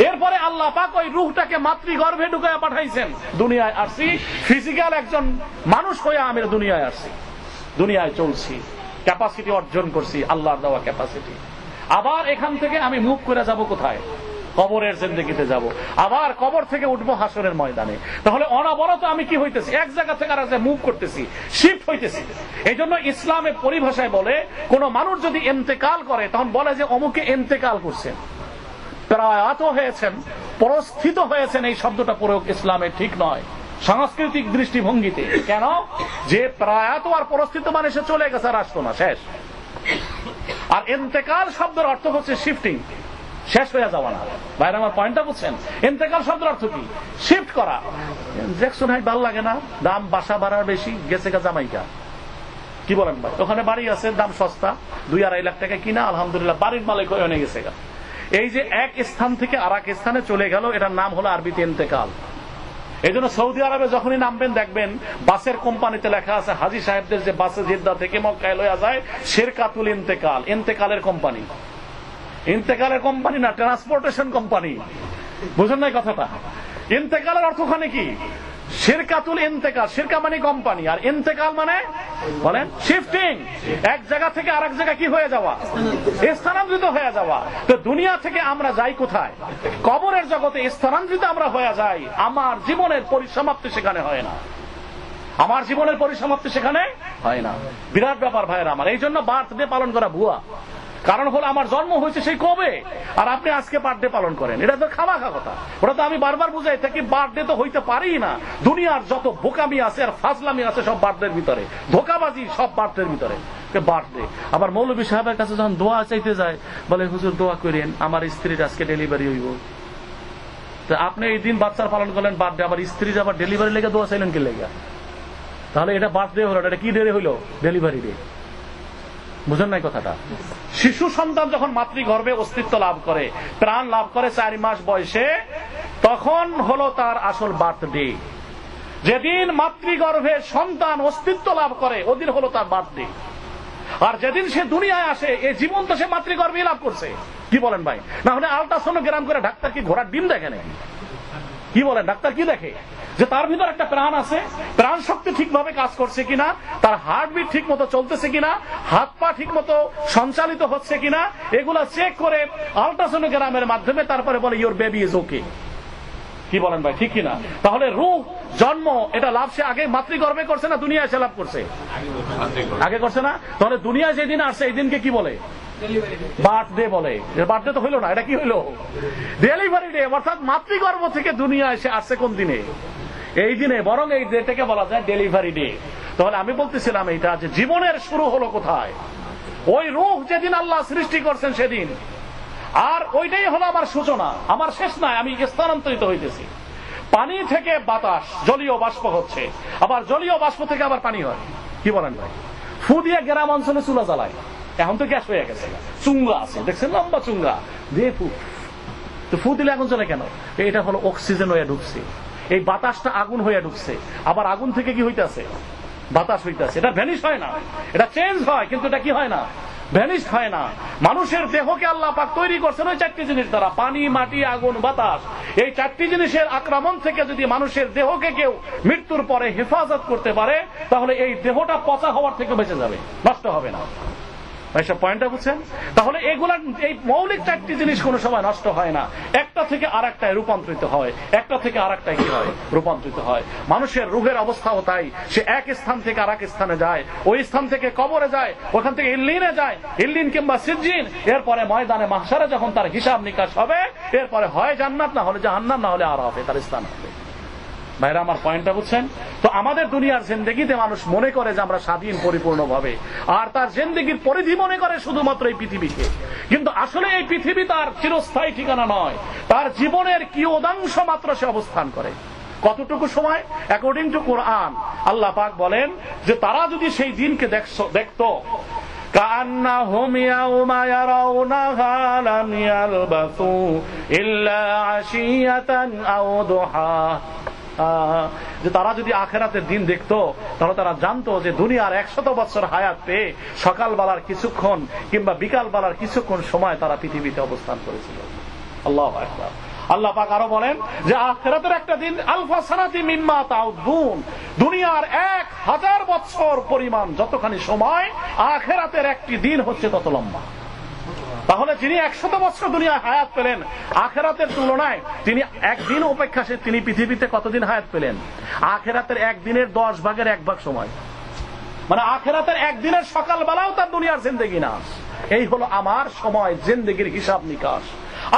এরপরে আল্লাহ পাক ওই রূহটাকে মাতৃগর্ভে ঢুকায়া পাঠাইছেন, দুনিয়ায় আসছি, ফিজিক্যাল একজন মানুষ হয়ে আমি দুনিয়ায় আসছি, দুনিয়ায় চলছি, ক্যাপাসিটি অর্জন করছি, আল্লাহর দেওয়া ক্যাপাসিটি। আবার এখান থেকে আমি মুভ করে যাব কোথায়? কবরের জিন্দেগিতে যাব, আবার কবর থেকে উঠবো হাসরের ময়দানে। তাহলে অনবরত আমি কি হইতেছি? এক জায়গা থেকে আর এক জায়গায় মুভ করতেছি, শিফট হইতেছি। এই জন্য ইসলামের পরিভাষায় বলে কোন মানুষ যদি ইন্তেকাল করে তখন বলে যে অমুকে ইন্তেকাল করছেন, প্রয়াত হয়েছেন, পরস্থিত হয়েছেন। এই শব্দটা প্রয়োগ ইসলামে ঠিক নয় সাংস্কৃতিক দৃষ্টিভঙ্গিতে। কেন? যে প্রয়াত আর পরস্থিত মানে সে চলে গেছে, রাষ্ট্র না, শেষ। আর ইন্তেকাল শব্দের অর্থ হচ্ছে শিফটিং, শেষ হয়ে যাওয়া না। ভাইরা আমার পয়েন্টটা বুঝছেন? ইন্তেকাল শব্দের অর্থ কি? শিফট করা। জ্যাকসন হাইট ভালো লাগে না, দাম বাসা ভাড়া বেশি, গেছে গা জামাইকা। কি বলেন ভাই? ওখানে বাড়ি আছে, দাম সস্তা, 2-2.5 লাখ টাকা কিনা, আলহামদুলিল্লাহ বাড়ির মালিক হয়ে গেছে গা। এই যে এক স্থান থেকে আর এক স্থানে চলে গেল, এটার নাম হলো আরবিতে ইন্তেকাল। এই জন্য সৌদি আরবে যখনই নামবেন দেখবেন বাসের কোম্পানিতে লেখা আছে হাজী সাহেবদের যে বাসে জেদ্দা থেকে মক্কায় লইয়া যায়, শেরকাতুল ইন্তেকাল, ইন্তেকালের কোম্পানি। ইন্তেকালের কোম্পানি না, ট্রান্সপোর্টেশন কোম্পানি। বুঝেন নাই কথাটা? ইন্তেকালের অর্থখানে কি? শিরকাতুল ইন্তেকাল। শিরকা মানে কোম্পানি, আর ইন্তেকাল মানে বলেন শিফটিং, এক জায়গা থেকে আরেক জায়গা কি হয়ে যাওয়া, স্থানান্তরিত হয়ে যাওয়া। তো দুনিয়া থেকে আমরা যাই কোথায়? কবরের জগতে স্থানান্তরিত আমরা হয়ে যাই। আমার জীবনের পরিসমাপ্তি সেখানে হয় না, আমার জীবনের পরিসমাপ্তি সেখানে হয় না। বিরাট ব্যাপার ভাইয়েরা আমার। এই জন্য বার্থডে পালন করা ভুয়া। কারণ হলো আমার জন্ম হয়েছে সেই কবে, আর আপনি আজকে বার্থডে পালন করেন, এটা তো খামাখা কথা। ওটা তো আমি বারবার বুঝাই থাকি, বার্থডে তো হইতে পারি না। দুনিয়ার যত বোকামি আছে আর ফাজলামি আছে সব বার্থডের ভিতরে, ধোকাবাজি সব বার্থডের ভিতরে। বার্থডে আবার মৌলভী সাহেবের কাছে যখন দোয়া চাইতে যায়, বলে হুজুর দোয়া করেন আমার স্ত্রীর আজকে ডেলিভারি হইব। তো আপনি এই দিন বাচ্চার পালন করলেন বার্থডে, আবার স্ত্রীর আবার ডেলিভারি লেগে দোয়া চাইলেন কি লেগে? তাহলে এটা বার্থডে হলো, এটা কি ডে হইলো? Delivery day. বুঝেন নাই কথাটা? শিশু সন্তান যখন মাতৃগর্ভে অস্তিত্ব লাভ করে, প্রাণ লাভ করে 4 মাস বয়সে, তখন হলো তার আসল বার্থডে। যেদিন মাতৃগর্ভে সন্তান অস্তিত্ব লাভ করে ওদিন হলো তার বার্থডে। আর যেদিন সে দুনিয়ায় আসে এই জীবন তো সে মাতৃগর্ভে লাভ করছে। কি বলেন ভাই? না হলে আল্ট্রাসোনোগ্রাম করে ডাক্তার কি ঘোড়ার ডিম দেখে নাকি? কি বলেন, ডাক্তার কি দেখে? যে তার ভিতর একটা প্রাণ আছে, প্রাণ শক্তি ঠিকভাবে কাজ করছে কিনা, তার হার্টবিট ঠিক মতো চলতেছে কিনা, হাত পা ঠিক মতো সঞ্চালিত হচ্ছে কিনা, এগুলা চেক করে আল্ট্রাসোনোগ্রামের মাধ্যমে তারপরে বলে ইওর বেবি ইজ ওকে। কি বলেন ভাই, ঠিক কিনা? তাহলে রূহ জন্ম এটা লাভ সে আগে মাতৃগর্ভে করছে না দুনিয়ায় এসে লাভ করছে? আগে করছে না? তাহলে দুনিয়ায় যেদিন আসছে এই দিনকে কি বলে? বার্থডে বলে। বার্থডে তো হইলো না, এটা কি হইলো? Delivery day. অর্থাৎ মাতৃগর্ভ থেকে দুনিয়া এসে আসছে কোন দিনে? এই দিনে। বরং এই ডেটাকে বলা যায় ডেলিভারি ডে। তাহলে আমি বলতেছিলাম এইটা যে জীবনের শুরু হলো কোথায়? ওই রূহ যেদিন আল্লাহ সৃষ্টি করছেন সেদিন। আর ওইটাই হলো আমার সূচনা, আমার শেষ নাই, আমি স্থানান্তরিত হইতেছি। পানি থেকে বাতাস, জলীয় বাষ্প হচ্ছে, আবার জলীয় বাষ্প থেকে আবার পানি হয়। কি বলেন ভাই? ফু দিয়ে গ্রাম অঞ্চলে চুলা জ্বালায়, এখন তো গ্যাস হয়ে গেছে, চুঙ্গা আছে দেখছেন, লম্বা চুঙ্গা দিয়ে ফু। তো ফু দিলে আগুন চলে কেন? এটা হলো অক্সিজেন হয়ে ঢুকছে, এই বাতাসটা আগুন হয়ে ঢুকছে, আবার আগুন থেকে কি হইতেছে? বাতাস হইতেছে। এটা ভ্যানিশ হয় না, এটা চেঞ্জ হয়, কিন্তু এটা কি হয় না? ভ্যানিশ হয় না। মানুষের দেহকে আল্লাহ পাক তৈরি করছেন ওই চারটি জিনিস দ্বারা, পানি, মাটি, আগুন, বাতাস। এই চারটি জিনিসের আক্রমণ থেকে যদি মানুষের দেহকে কেউ মৃত্যুর পরে হেফাজত করতে পারে, তাহলে এই দেহটা পচা হওয়ার থেকে বেঁচে যাবে, নষ্ট হবে না। এইসব পয়েন্টটা বুঝছেন? তাহলে এগুলা, এই মৌলিক চারটি জিনিস কোন সময় নষ্ট হয় না, একটা থেকে আরেকটায় রূপান্তরিত হয়, একটা থেকে আরেকটায় কি হয়? রূপান্তরিত হয়। মানুষের রূহের অবস্থাও তাই, সে এক স্থান থেকে আরেক স্থানে যায়, ওই স্থান থেকে কবরে যায়, ওখান থেকে ইল্লিনে যায়, ইল্লিন কিংবা সিজ্জিন, এরপরে ময়দানে মাহশারে যখন তার হিসাব নিকাশ হবে, এরপরে হয় জান্নাত, না হলে জাহান্নাম, না হলে আর হবে তার স্থান হবে। ভাইরা আমার পয়েন্টটা বুঝছেন? তো আমাদের দুনিয়ার জিন্দেগিতে মানুষ মনে করে যে আমরা স্বাধীন পরিপূর্ণভাবে, আর তার জিন্দেগির পরিধি মনে করে শুধুমাত্র এই পৃথিবীকে। কিন্তু আসলে এই পৃথিবী তার চিরস্থায়ী ঠিকানা নয়, তার জীবনের কিয়দাংশ মাত্র সে অবস্থান করে। কতটুকু সময়? অ্যাকর্ডিং টু কোরআন আল্লাহ পাক বলেন যে তারা যদি সেই দিনকে দেখতো, কান্নাহুম ইয়াউমা ইয়ারাউনাহা লাম ইয়ালবাসু ইল্লা আশিয়াতান আও দুহা, যে তারা যদি আখেরাতের দিন দেখতো তাহলে তারা জানতো যে দুনিয়ার 100 বছর হায়াত পেয়ে সকালবেলার কিছুক্ষণ কিংবা বিকালবেলার কিছুক্ষণ সময় তারা পৃথিবীতে অবস্থান করেছিল। আল্লাহু আকবার। আল্লাহ পাক আরো বলেন যে আখিরাতের একটা দিন আলফা সানাতি মিম্মা তাউদ্দুন, দুনিয়ার 1000 বছর পরিমাণ যতখানি সময়, আখিরাতের একটি দিন হচ্ছে তত লম্বা। তাহলে যিনি 100 বছর দুনিয়ায় হায়াত পেলেন, আখিরাতের তুলনায় তিনি একদিন অপেক্ষা তিনি পৃথিবীতে কতদিন হায়াত পেলেন? আখিরাতের একদিনের 10 ভাগের 1 ভাগ সময়, মানে আখিরাতের একদিনের সকালবেলাও তার দুনিয়ার জিন্দেগি না। এই হলো আমার সময়, জিন্দেগির হিসাব নিকাশ।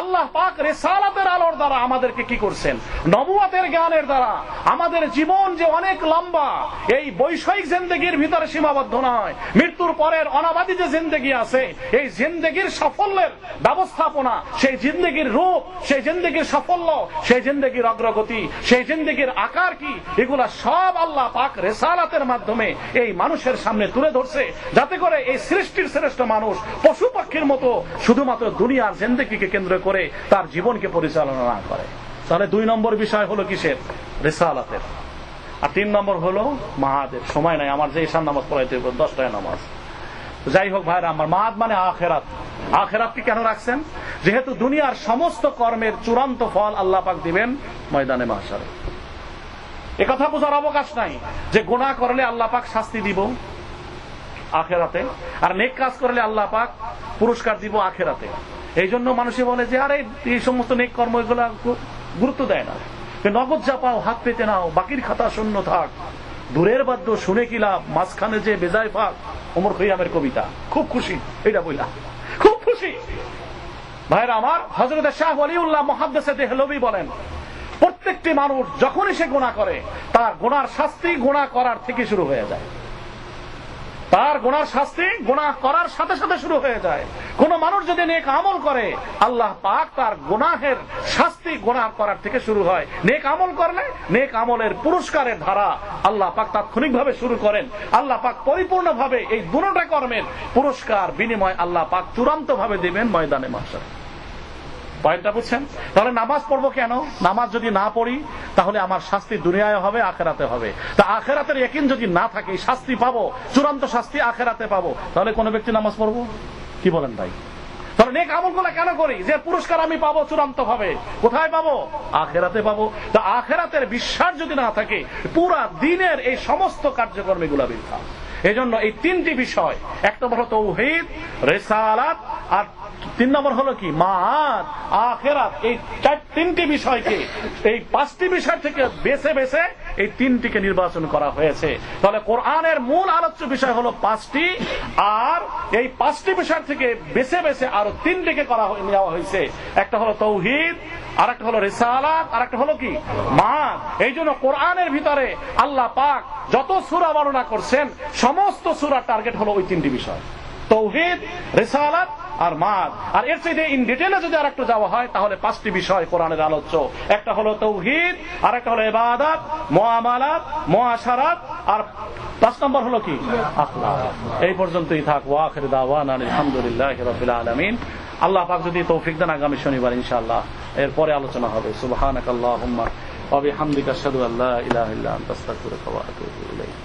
আল্লাহ পাক রিসালাতের আলোর দ্বারা আমাদেরকে কি করছেন? নবুয়তের জ্ঞানের দ্বারা আমাদের জীবন যে অনেক লম্বা, এই বৈষয়িক জিন্দেগির ভিতরে সীমাবদ্ধ নয়, মৃত্যুর পরের অনাবাদী যে জিন্দেগি আছে, এই জিন্দেগির সাফল্যের ব্যবস্থাপনা, সেই জিন্দেগির রূপ, সেই জিন্দেগির সাফল্য, সেই জিন্দেগির অগ্রগতি, সেই জিন্দেগির আকার কি, এগুলা সব আল্লাহ পাক রিসালাতের মাধ্যমে এই মানুষের সামনে তুলে ধরছে, যাতে করে এই সৃষ্টির শ্রেষ্ঠ মানুষ পশু পাখির মতো শুধুমাত্র দুনিয়ার জিন্দেগিকে কেন্দ্র করে তার জীবনকে পরিচালনা না করে। তাহলে 2 নম্বর বিষয় হলো কিসের? রিসালাতের। আর 3 নম্বর হলো মাহাদের। সময় নাই আমার যে ঈশান নামাজ পড়াইতে 10টায় নামাজ। যাই হোক ভাইরা আমার, মাহাদ মানে আখিরাত। আখিরাতকে কেন রাখছেন? যেহেতু দুনিয়ার সমস্ত কর্মের চূড়ান্ত ফল আল্লাহ পাক দিবেন ময়দানে মাহশারে। একথা বোঝার অবকাশ নাই যে গুনাহ করলে আল্লাহ পাক শাস্তি দিব আখিরাতে, আর নেক কাজ করলে আল্লাহ পাক পুরস্কার দিব আখিরাতে। এই জন্য মানুষে বলে যে আরে এই সমস্ত নেক কর্ম এগুলা গুরুত্ব দেয় না, নগদ যা পাও হাত পেতে নাও, বাকির খাতা শূন্য থাক, দূরের বাদ্য শুনে কি লাভ, মাঝখানে যে বেজায় ফাঁক। ওমর খৈয়ামের কবিতা, খুব খুশি এটা বইলা, খুব খুশি। ভাইরা আমার, হযরত শাহ ওয়ালিউল্লাহ মুহাদ্দিসে দেহলভী বলেন, প্রত্যেকটি মানুষ যখনই সে গুনাহ করে তার গুনার শাস্তি গুনাহ করার থেকে শুরু হয়ে যায়। তার গুনার শাস্তি গুনাহ করার সাথে সাথে শুরু হয়ে যায়। কোন মানুষ যদি নেক আমল করে, আল্লাহ পাক তার গুনাহের শাস্তি গুনাহ করার থেকে শুরু হয়। নেক আমল করলে নেক আমলের পুরস্কারের ধারা আল্লাহ পাক তাৎক্ষণিকভাবে শুরু করেন। আল্লাহ পাক পরিপূর্ণভাবে এই দুটো কর্মের পুরস্কার বিনিময় আল্লাহ পাক চূড়ান্তভাবে দিবেন ময়দানে মাহশারে। পয়েন্টটা বুঝছেন? তাহলে নামাজ পড়বো কেন? নামাজ যদি না পড়ি তাহলে আমার শাস্তি দুনিয়ায় হবে, আখেরাতে হবে। তা আখেরাতের ইয়াকিন যদি না থাকে, শাস্তি পাবো, চূড়ান্ত শাস্তি আখেরাতে পাবো, তাহলে কোন ব্যক্তি নামাজ পড়বো? কি বলেন ভাই? তাহলে নেক আমলগুলো কেন করি? যে পুরস্কার আমি পাবো চূড়ান্ত ভাবে, কোথায় পাবো? আখেরাতে পাবো। তা আখেরাতের বিশ্বাস যদি না থাকে, পুরা দিনের এই সমস্ত কার্যক্রমগুলো বৃথা। এই জন্য এই তিনটি বিষয়, এক নম্বর হলো তাওহীদ, রিসালাত, আর 3 নম্বর হলো কি? মাআদ, আখিরাত। এই তিনটি বিষয়কে, এই 5টি বিষয় থেকে বেছে বেছে এই 3টিকে নির্বাচন করা হয়েছে। তাহলে কোরআনের মূল আলোচ্য বিষয় হলো 5টি, আর এই 5টি বিষয় থেকে বেছে বেছে আরো 3টিকে নেওয়া হয়েছে। একটা হলো তাওহীদ, আর একটা হলো রিসালাত, আর একটা হলো কি? মাআদ। এই জন্য কোরআনের ভিতরে আল্লাহ পাক যত সূরা বর্ণনা করছেন, সমস্ত সূরার টার্গেট হলো ওই 3টি বিষয়, তাওহীদ, রিসালাত আর মাআদ। আর এর চাইতে ইন ডিটেইলে যদি আরেকটু যাওয়া হয়, তাহলে 5টি বিষয় কোরআনের আলোচ্য। একটা হলো তাওহীদ, আর একটা হলো ইবাদত, মুআমালাত, মুআশারাত, আর 5 নম্বর হলো কি? আখলাক। এই পর্যন্তই থাক। ওয়া আখির দাওয়ানা আলহামদুলিল্লাহি রাব্বিল আলামিন। আল্লাহ পাক যদি তৌফিক দেন, আগামী শনিবার ইনশাআল্লাহ এরপরে আলোচনা হবে। সুবহানাকাল্লাহুম্মা ওয়া বিহামদিকা আশহাদু আল্লা ইলাহা ইল্লা আনতা আস্তাগফিরুকা ওয়া আতুবু ইলাইক।